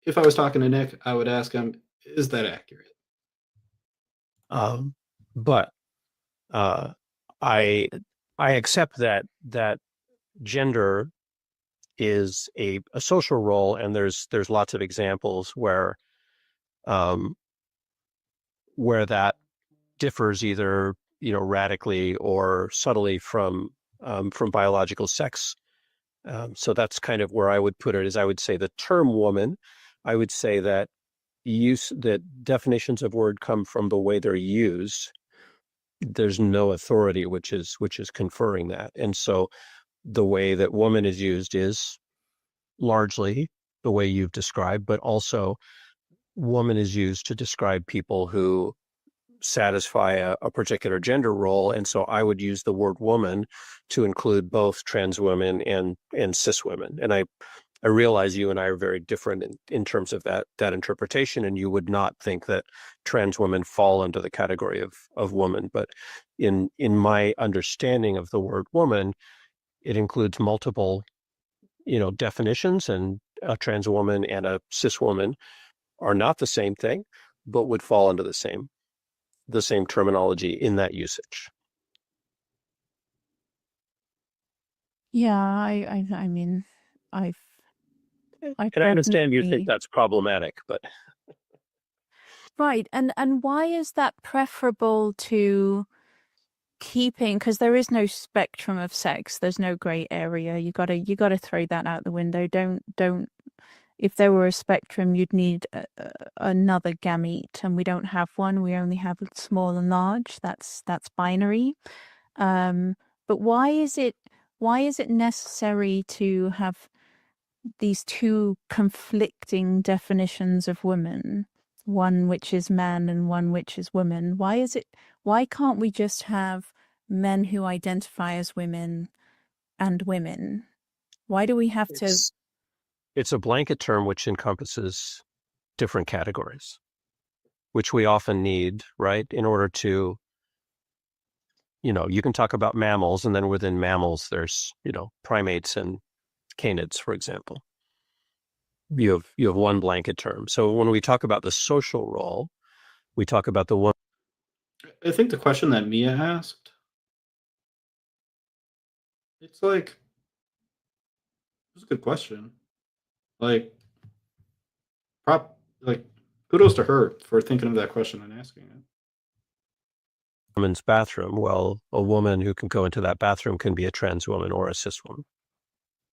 if I was talking to Nick, I would ask him, is that accurate? But I accept that gender is a social role, and there's lots of examples where that differs either radically or subtly from biological sex. So that's kind of where I would put it. Is I would say the term woman, I would say that definitions of word come from the way they're used. There's no authority which is conferring that. And so the way that woman is used is largely the way you've described, but also woman is used to describe people who satisfy a particular gender role. And so I would use the word woman to include both trans women and cis women. And I realize you and I are very different in terms of that interpretation, and you would not think that trans women fall under the category of woman. But in my understanding of the word woman, it includes multiple, definitions, and a trans woman and a cis woman are not the same thing, but would fall under the same terminology in that usage. Yeah, I mean, I And I understand you definitely think that's problematic, but right. And why is that preferable to keeping? Because there is no spectrum of sex. There's no gray area. You gotta throw that out the window. Don't. If there were a spectrum, you'd need another gamete, and we don't have one. We only have small and large. That's binary. But why is it necessary to have these two conflicting definitions of women, one which is man and one which is woman? Why can't we just have men who identify as women and women? Why do we have to? It's a blanket term which encompasses different categories, which we often need, right? In order to, you can talk about mammals, and then within mammals, there's, primates and canids, for example. You have one blanket term. So when we talk about the social role, we talk about the one. I think the question that Mia asked, it's like, it's a good question. Like, kudos to her for thinking of that question and asking it. Woman's bathroom. Well, a woman who can go into that bathroom can be a trans woman or a cis woman.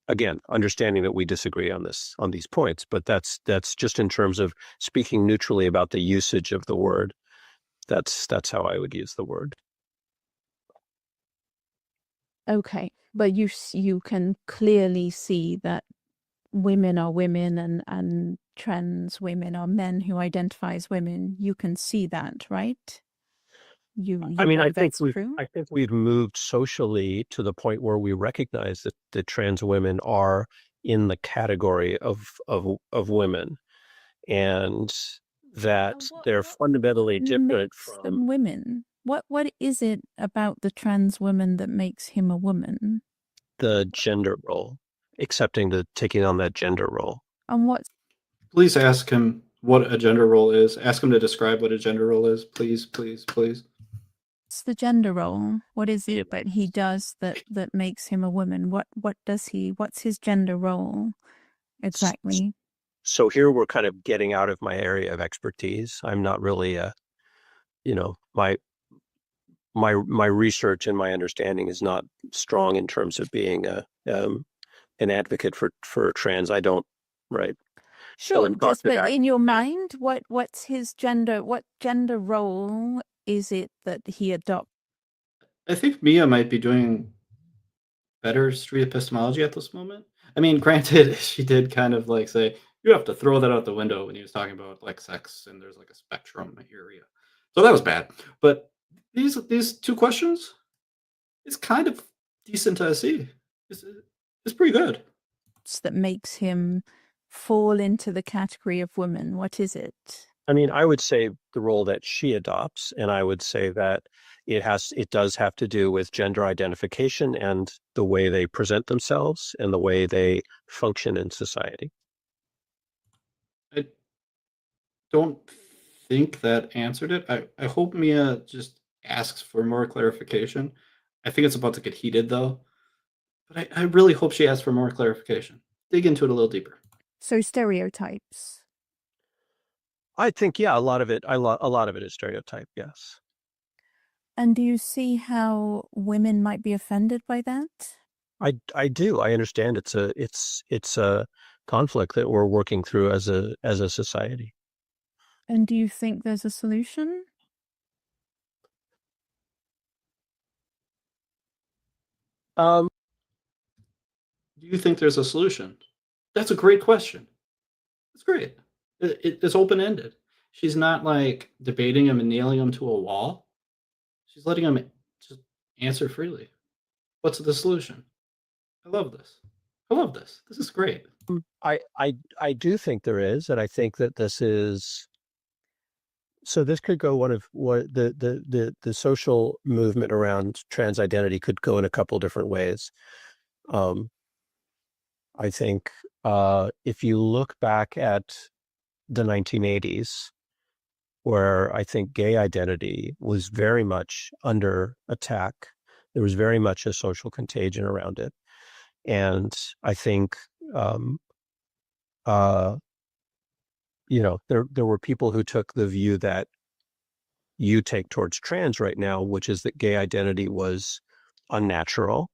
Again, understanding that we disagree on these points, but that's just in terms of speaking neutrally about the usage of the word. That's how I would use the word. Okay, but you can clearly see that women are women and trans women are men who identify as women. You can see that, right? I think we've moved socially to the point where we recognize that trans women are in the category of women, and that they're fundamentally different from women. What is it about the trans woman that makes him a woman? The gender role, taking on that gender role. And what? Please ask him what a gender role is. Ask him to describe what a gender role is. Please, please, please. What's the gender role? What is it that he does that makes him a woman? What does he? What's his gender role exactly? So here we're kind of getting out of my area of expertise. I'm not really my research and my understanding is not strong in terms of being an advocate for trans. I don't, right? Sure, but in your mind, what's his gender? What gender role is it that he adopts? I think Mia might be doing better street epistemology at this moment. I mean, granted, she did kind of like say, you have to throw that out the window when he was talking about like sex and there's like a spectrum area. So that was bad. But these two questions, it's kind of decent to see. It's pretty good. That makes him fall into the category of woman. What is it? I mean, I would say the role that she adopts, and I would say that it does have to do with gender identification and the way they present themselves and the way they function in society. I don't think that answered it. I hope Mia just asks for more clarification. I think it's about to get heated though. But I really hope she asks for more clarification. Dig into it a little deeper. So stereotypes. I think, yeah, a lot of it is stereotype, yes. And do you see how women might be offended by that? I do. I understand it's a conflict that we're working through as a society. And do you think there's a solution? Um, Do you think there's a solution? That's a great question. It's great. It's open ended. She's not like debating him and nailing him to a wall. She's letting him just answer freely. What's the solution? I love this. I love this. This is great. I do think there is, and I think that this is so. This could go one of what the social movement around trans identity could go in a couple different ways. I think if you look back at the 1980s, where I think gay identity was very much under attack, there was very much a social contagion around it, and I think there were people who took the view that you take towards trans right now, which is that gay identity was unnatural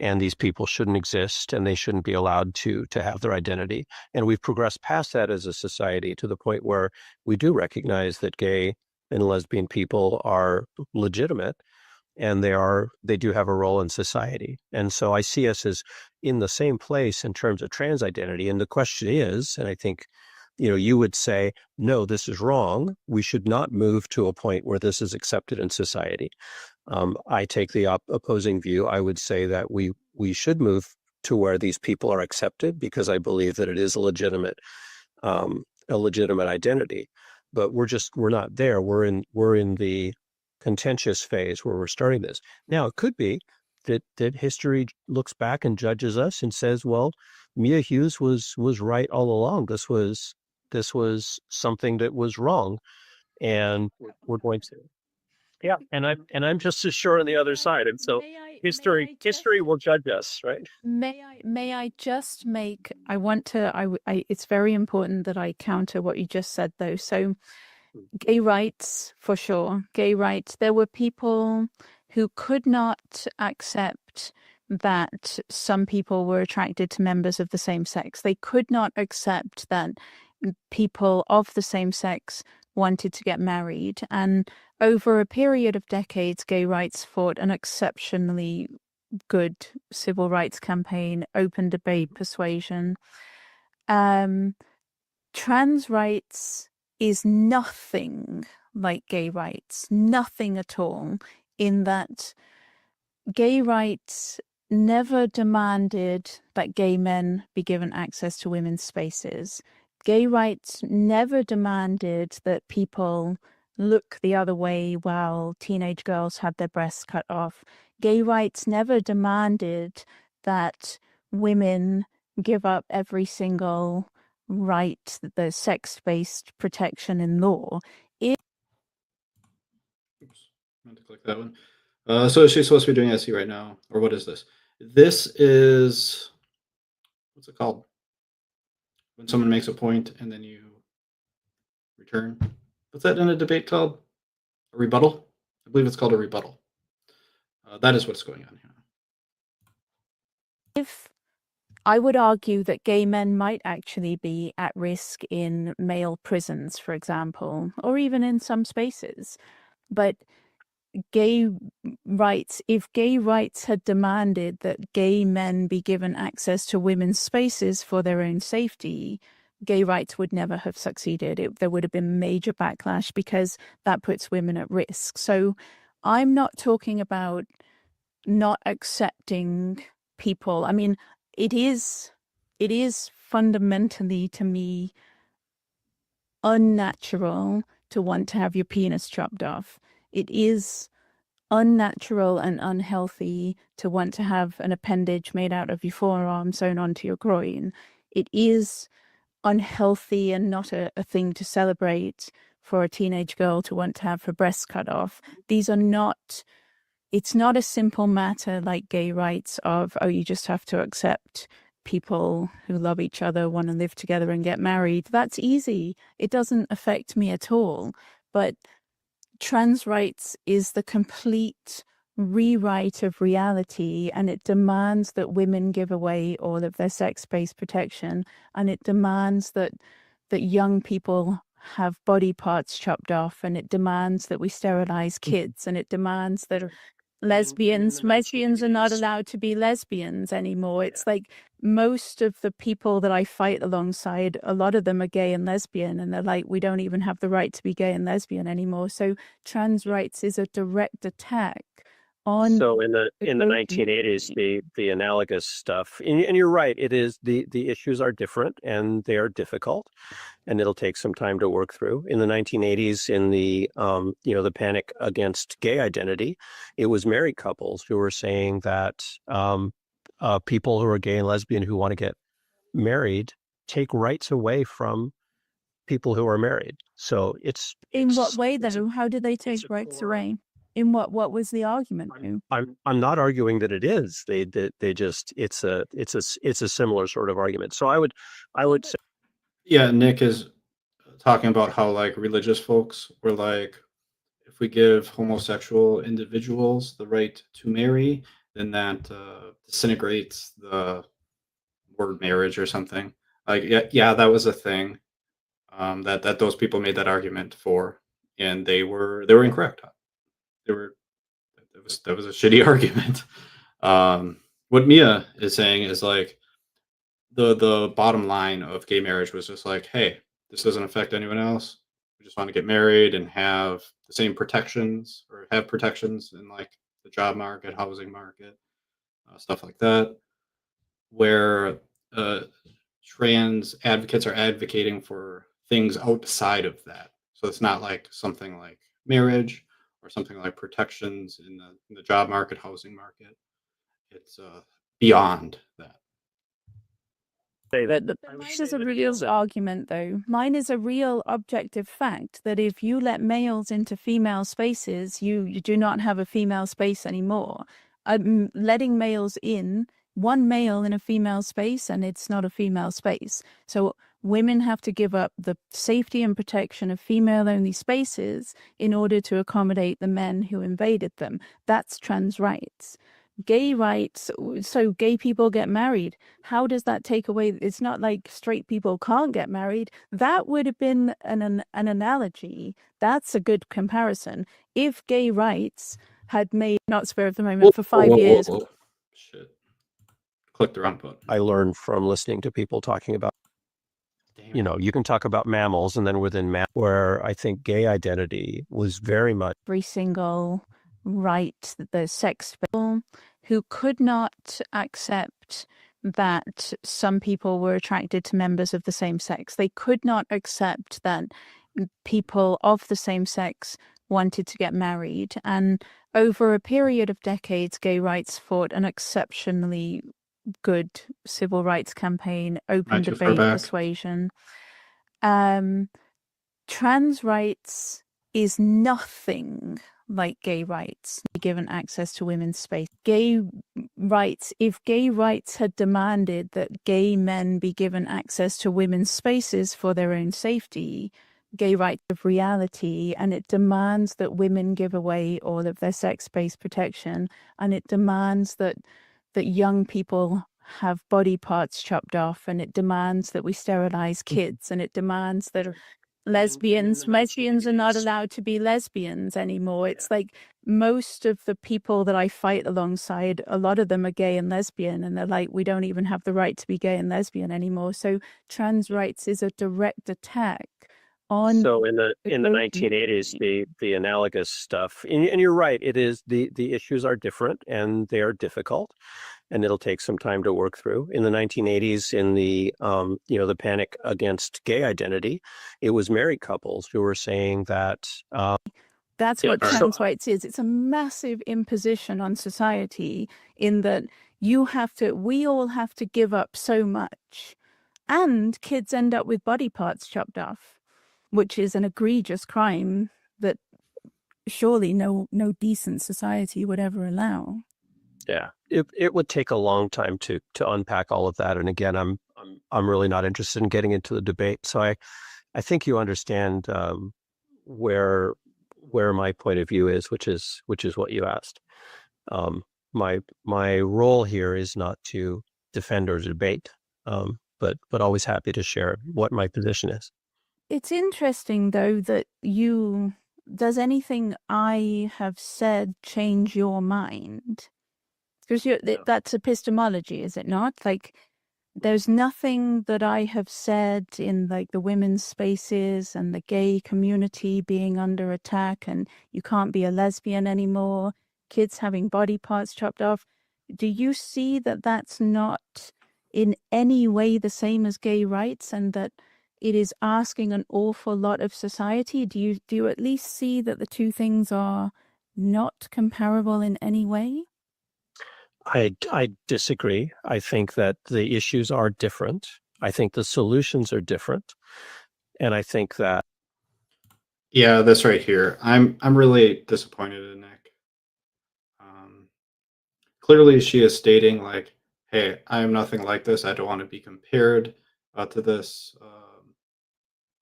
and these people shouldn't exist and they shouldn't be allowed to have their identity. And we've progressed past that as a society to the point where we do recognize that gay and lesbian people are legitimate and they do have a role in society. And so I see us as in the same place in terms of trans identity. And the question is, and I think, you would say, no, this is wrong. We should not move to a point where this is accepted in society. I take the opposing view. I would say that we should move to where these people are accepted, because I believe that it is a legitimate identity. But we're not there. We're in the contentious phase where we're starting this. Now, it could be that history looks back and judges us and says, well, Mia Hughes was right all along. This was something that was wrong, and we're going to. Yeah, and I'm just as sure on the other side, and so history will judge us, right? May I just make? I want to. It's very important that I counter what you just said, though. So, gay rights, for sure. Gay rights. There were people who could not accept that some people were attracted to members of the same sex. They could not accept that people of the same sex wanted to get married. And over a period of decades, gay rights fought an exceptionally good civil rights campaign, open debate, persuasion. Trans rights is nothing like gay rights, nothing at all, in that gay rights never demanded that gay men be given access to women's spaces. Gay rights never demanded that people look the other way while teenage girls had their breasts cut off. Gay rights never demanded that women give up every single right, the sex-based protection in law. Oops, I meant to click that one. So she's supposed to be doing SE right now, or what is this? This is, what's it called? When someone makes a point and then you return. What's that in a debate called? A rebuttal? I believe it's called a rebuttal. That is what's going on here. If I would argue that gay men might actually be at risk in male prisons, for example, or even in some spaces. But gay rights, if gay rights had demanded that gay men be given access to women's spaces for their own safety, gay rights would never have succeeded. There would have been major backlash because that puts women at risk. So I'm not talking about not accepting people. I mean, it is fundamentally, to me, unnatural to want to have your penis chopped off. It is unnatural and unhealthy to want to have an appendage made out of your forearm sewn onto your groin. It is unhealthy and not a thing to celebrate for a teenage girl to want to have her breasts cut off. These are not, it's not a simple matter like gay rights of, oh, you just have to accept people who love each other, want to live together and get married. That's easy. It doesn't affect me at all. But trans rights is the complete rewrite of reality, and it demands that women give away all of their sex-based protection, and it demands that young people have body parts chopped off, and it demands that we sterilize kids, and it demands that lesbians are not allowed to be lesbians anymore. It's like most of the people that I fight alongside, a lot of them are gay and lesbian, and they're like, we don't even have the right to be gay and lesbian anymore. So trans rights is a direct attack on. So in the 1980s, the analogous stuff, and you're right, it is the issues are different and they are difficult, and it'll take some time to work through. In the 1980s, in the the panic against gay identity, it was married couples who were saying that people who are gay and lesbian who want to get married take rights away from people who are married. So in what way though? How do they take rights away? In what was the argument? I'm not arguing that it is. They just it's a similar sort of argument. So I would say, Yeah, Nick is talking about how like religious folks were like, if we give homosexual individuals the right to marry, then that disintegrates the word marriage or something. Like, yeah, that was a thing that those people made that argument for, and they were incorrect. That was a shitty argument. What Mia is saying is like the bottom line of gay marriage was just like, hey, this doesn't affect anyone else. We just want to get married and have the same protections, or have protections in like the job market, housing market, stuff like that, where trans advocates are advocating for things outside of that. So it's not like something like marriage or something like protections in the job market, housing market. It's beyond that. Mine is a real argument, though. Mine is a real objective fact that if you let males into female spaces, you do not have a female space anymore. Letting males in, one male in a female space, and it's not a female space. So women have to give up the safety and protection of female-only spaces in order to accommodate the men who invaded them. That's trans rights. Gay rights, so gay people get married. How does that take away? It's not like straight people can't get married. That would have been an analogy. That's a good comparison. If gay rights had made, not spur of the moment, for 5 years. Shit. Click the wrong button. I learned from listening to people talking about, you can talk about mammals, and then within where I think gay identity was very much every single right, the sex people who could not accept that some people were attracted to members of the same sex. They could not accept that people of the same sex wanted to get married. And over a period of decades, gay rights fought an exceptionally good civil rights campaign, open debate, persuasion. Trans rights is nothing like gay rights, given access to women's space. Gay rights, if gay rights had demanded that gay men be given access to women's spaces for their own safety, gay rights of reality, and it demands that women give away all of their sex-based protection, and it demands that young people have body parts chopped off, and it demands that we sterilize kids, and it demands that lesbians are not allowed to be lesbians anymore. It's like most of the people that I fight alongside, a lot of them are gay and lesbian, and they're like, we don't even have the right to be gay and lesbian anymore. So trans rights is a direct attack on. So in the 1980s, the analogous stuff, and you're right, it is the issues are different and they are difficult, and it'll take some time to work through. In the 1980s, in the the panic against gay identity, it was married couples who were saying that that's what trans rights is. It's a massive imposition on society in that we all have to give up so much, and kids end up with body parts chopped off, which is an egregious crime that surely no decent society would ever allow. Yeah, it would take a long time to unpack all of that. And again, I'm really not interested in getting into the debate. So I think you understand where my point of view is, which is what you asked. My role here is not to defend or debate, but always happy to share what my position is. It's interesting, though, that does anything I have said change your mind? Because No. that's epistemology, is it not? Like, there's nothing that I have said in like the women's spaces and the gay community being under attack and you can't be a lesbian anymore, kids having body parts chopped off. Do you see that that's not in any way the same as gay rights and that it is asking an awful lot of society? Do you at least see that the two things are not comparable in any way? I disagree. I think that the issues are different. I think the solutions are different. And I think that Yeah, this right here. I'm really disappointed in Nick. Clearly, she is stating like, "Hey, I am nothing like this. I don't want to be compared to this."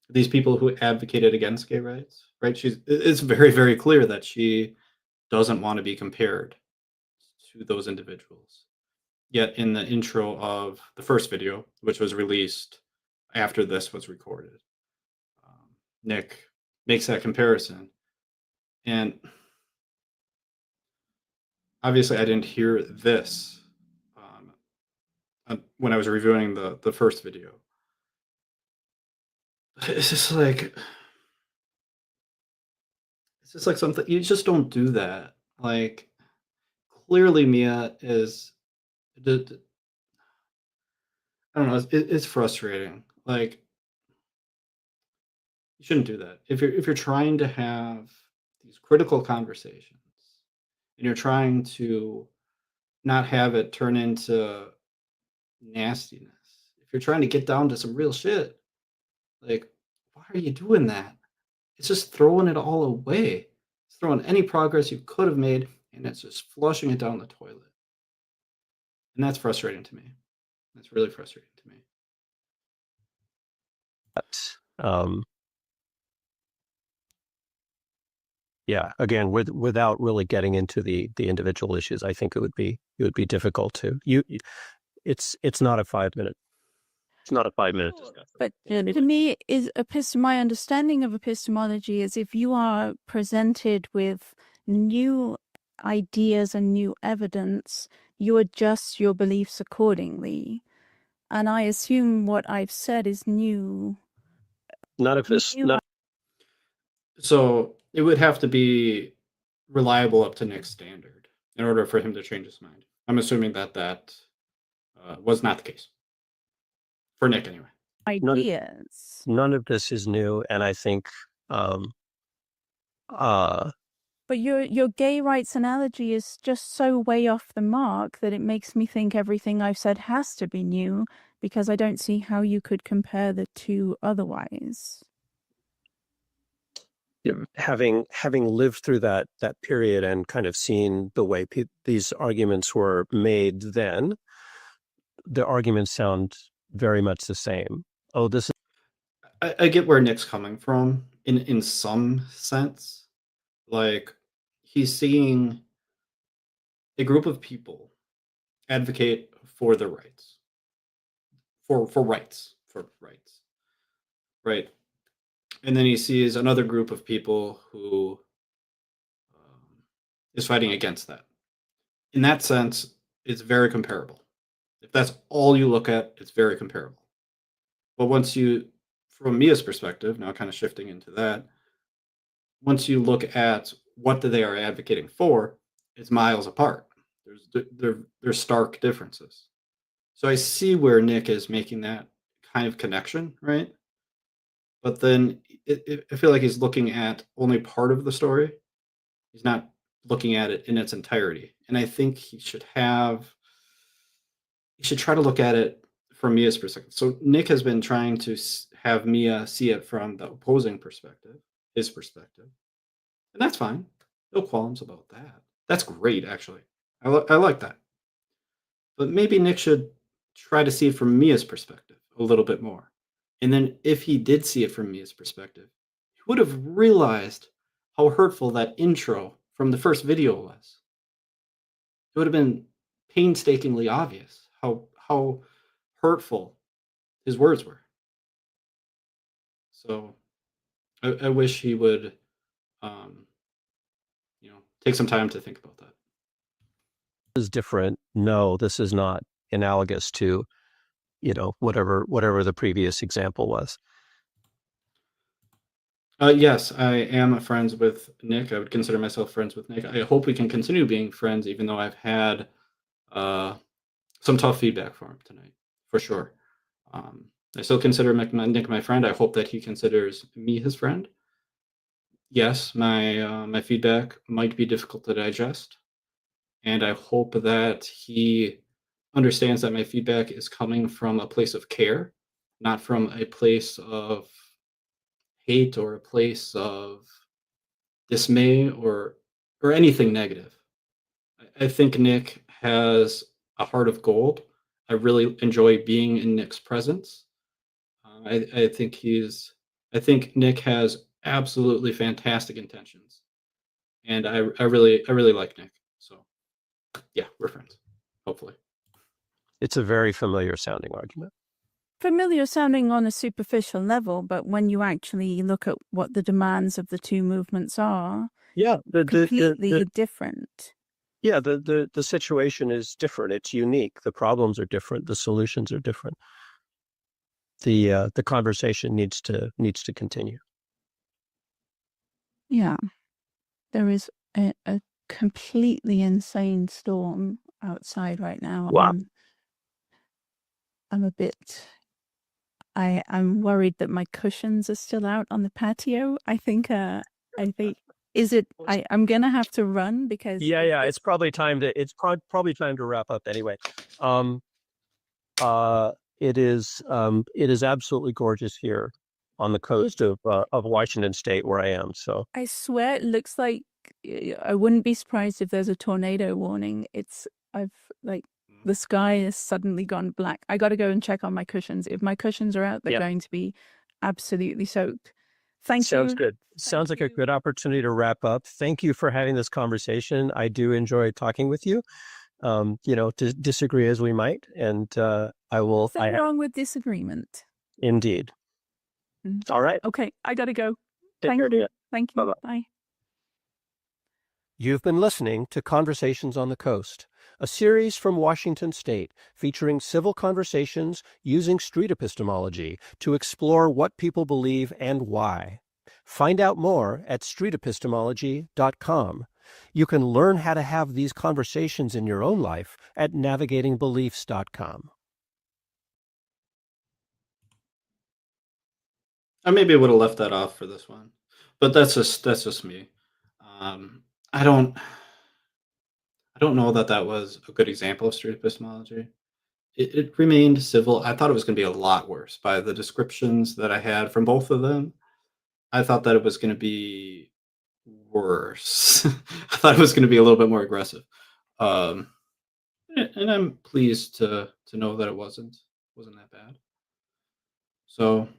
These people who advocated against gay rights, right? It's very, very clear that she doesn't want to be compared to those individuals. Yet, in the intro of the first video, which was released after this was recorded, Nick makes that comparison. And obviously, I didn't hear this when I was reviewing the first video. It's just like something you just don't do that. Like clearly, Mia is. I don't know. It's frustrating. Like you shouldn't do that. If you're trying to have these critical conversations and you're trying to not have it turn into nastiness. If you're trying to get down to some real shit, like why are you doing that? It's just throwing it all away. It's throwing any progress you could have made and it's just flushing it down the toilet. And that's frustrating to me. That's really frustrating to me. um, yeah, again, without really getting into the individual issues, I think it would be difficult to it's not a 5 minute. It's not a 5 minute discussion. But to me, my understanding of epistemology is if you are presented with new ideas and new evidence, you adjust your beliefs accordingly. And I assume what I've said is new. Not if it's New not. So it would have to be reliable up to Nick's standard in order for him to change his mind. I'm assuming that was not the case for Nick anyway. ideas. None of this is new, and I think But your gay rights analogy is just so way off the mark that it makes me think everything I've said has to be new because I don't see how you could compare the two otherwise. having lived through that period and kind of seen the way these arguments were made then, the arguments sound very much the same. Oh, this is. I get where Nick's coming from in some sense. Like he's seeing a group of people advocate for their rights. For rights. For rights. Right. And then he sees another group of people who is fighting against that. In that sense, it's very comparable. If that's all you look at, it's very comparable. But once you, from Mia's perspective, now kind of shifting into that, once you look at what they are advocating for, it's miles apart. There's stark differences. So I see where Nick is making that kind of connection, right? But then I feel like he's looking at only part of the story. He's not looking at it in its entirety. And I think he should try to look at it from Mia's perspective. So Nick has been trying to have Mia see it from the opposing perspective, his perspective. And that's fine. No qualms about that. That's great, actually. I like that. But maybe Nick should try to see it from Mia's perspective a little bit more. And then if he did see it from Mia's perspective, he would have realized how hurtful that intro from the first video was. It would have been painstakingly obvious how hurtful his words were. So I wish he would, take some time to think about that. This is different. No, this is not analogous to, whatever the previous example was. Yes, I am friends with Nick. I would consider myself friends with Nick. I hope we can continue being friends, even though I've had some tough feedback for him tonight, for sure. I still consider Nick my friend. I hope that he considers me his friend. Yes, my feedback might be difficult to digest, and I hope that he understands that my feedback is coming from a place of care, not from a place of hate or a place of dismay or anything negative. I think Nick has a heart of gold. I really enjoy being in Nick's presence. I think I think Nick has absolutely fantastic intentions, and I really like Nick. So yeah, we're friends. Hopefully. It's a very familiar sounding argument. Familiar sounding on a superficial level, but when you actually look at what the demands of the two movements are, Yeah, completely different. yeah, the situation is different. It's unique. The problems are different. The solutions are different. The conversation needs to continue. Yeah. There is a completely insane storm outside right now. Wow. I'm a bit. I'm worried that my cushions are still out on the patio. I think. Is it? I'm gonna have to run because. Yeah. It's probably time to wrap up anyway. It is absolutely gorgeous here on the coast of Washington State where I am. So I swear, it looks like I wouldn't be surprised if there's a tornado warning. The sky has suddenly gone black. I got to go and check on my cushions. If my cushions are out, they're going to be absolutely soaked. Thank you. Sounds good. Sounds like a good opportunity to wrap up. Thank you for having this conversation. I do enjoy talking with you. To disagree as we might, and I will. What's wrong with disagreement? Indeed. All right. Okay, I gotta go. Take care, dear. Thank you. Bye-bye. Bye. You've been listening to Conversations on the Coast, a series from Washington State featuring civil conversations using street epistemology to explore what people believe and why. Find out more at streetepistemology.com. You can learn how to have these conversations in your own life at navigatingbeliefs.com. I maybe would have left that off for this one, but that's just me. I don't know that was a good example of street epistemology. It remained civil. I thought it was going to be a lot worse by the descriptions that I had from both of them. I thought that it was going to be worse. I thought it was going to be a little bit more aggressive. And I'm pleased to know that it wasn't that bad. So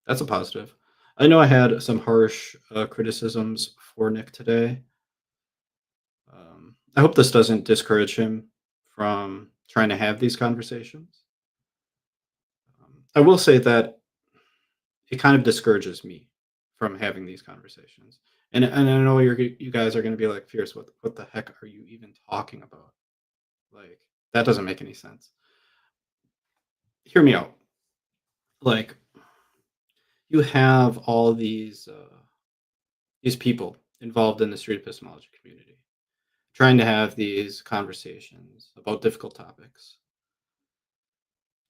that's a positive. I know I had some harsh criticisms for Nick today. I hope this doesn't discourage him from trying to have these conversations. I will say that it kind of discourages me from having these conversations. And I know you guys are going to be like, Fierce, what the heck are you even talking about? Like, that doesn't make any sense. Hear me out. Like, you have all these people involved in the street epistemology community trying to have these conversations about difficult topics.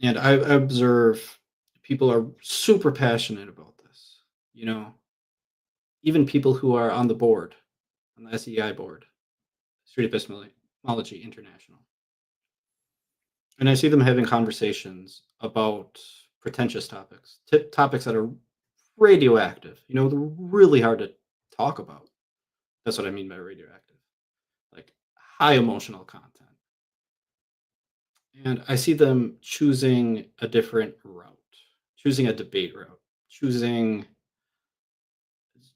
And I observe people are super passionate about this. Even people who are on the board, on the SEI board, Street Epistemology International. And I see them having conversations about pretentious topics, topics that are radioactive. They're really hard to talk about. That's what I mean by radioactive. Like high emotional content. And I see them choosing a different route, choosing a debate route, choosing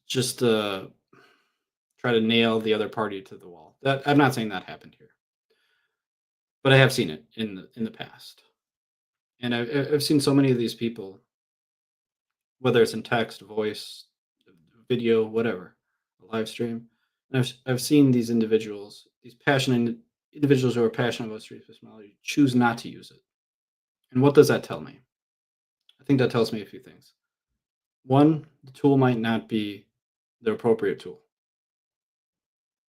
just to try to nail the other party to the wall. That I'm not saying that happened here, but I have seen it in the past, and I've seen so many of these people whether it's in text, voice, video, whatever, a live stream. And I've seen these individuals, these passionate individuals who are passionate about street epistemology, choose not to use it. And what does that tell me? I think that tells me a few things. One, the tool might not be the appropriate tool.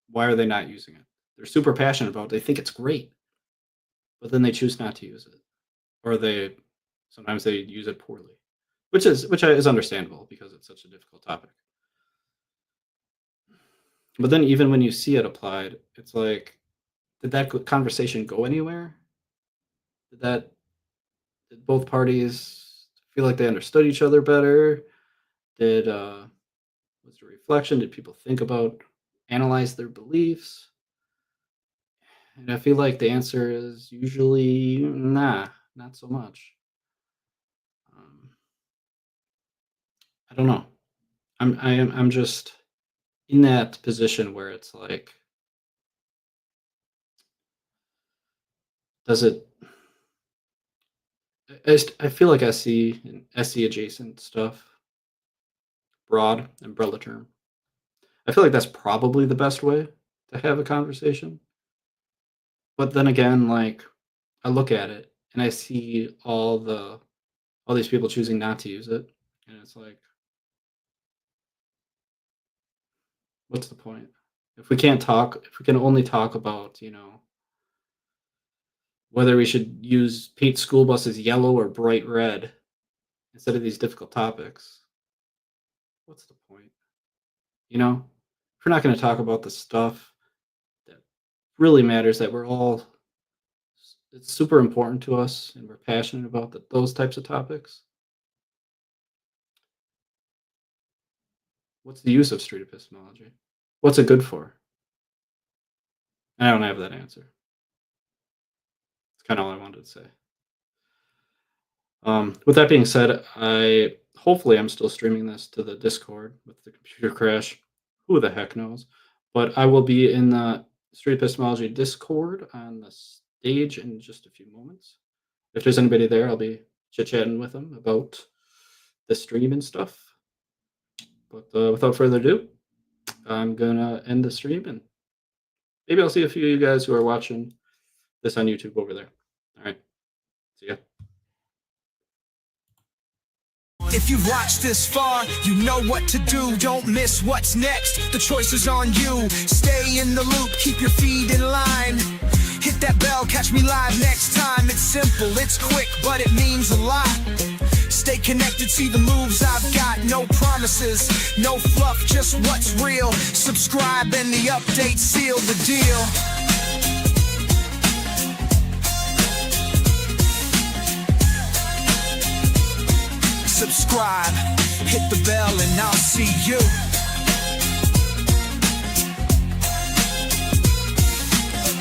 Why are they not using it? They're super passionate about it. They think it's great, but then they choose not to use it. Or sometimes they use it poorly, which is understandable because it's such a difficult topic. But then even when you see it applied, it's like, did that conversation go anywhere? Did both parties feel like they understood each other better? Was there reflection? Did people think about, analyze their beliefs? And I feel like the answer is usually nah, not so much. I don't know. I'm just in that position where it's like, does it? I feel like SE and SE adjacent stuff, broad umbrella term. I feel like that's probably the best way to have a conversation. But then again, like, I look at it and I see all these people choosing not to use it, and it's like, what's the point? If we can only talk about, whether we should use paint school buses yellow or bright red instead of these difficult topics, what's the point? If we're not going to talk about the stuff that really matters, that it's super important to us and we're passionate about those types of topics, what's the use of street epistemology? What's it good for? And I don't have that answer. That's kind of all I wanted to say. With that being said, hopefully I'm still streaming this to the Discord with the computer crash. Who the heck knows? But I will be in the Street Epistemology Discord on the stage in just a few moments. If there's anybody there, I'll be chit-chatting with them about the stream and stuff. But without further ado, I'm gonna end the stream, and maybe I'll see a few of you guys who are watching this on YouTube over there. All right, see ya. If you've watched this far, you know what to do. Don't miss what's next. The choice is on you. Stay in the loop, keep your feet in line. Hit that bell, catch me live next time. It's simple, it's quick, but it means a lot. Stay connected, see the moves I've got. No promises, no fluff, just what's real. Subscribe and the updates seal the deal. Subscribe, hit the bell, and I'll see you.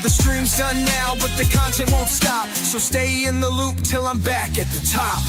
The stream's done now, but the content won't stop. So stay in the loop till I'm back at the top.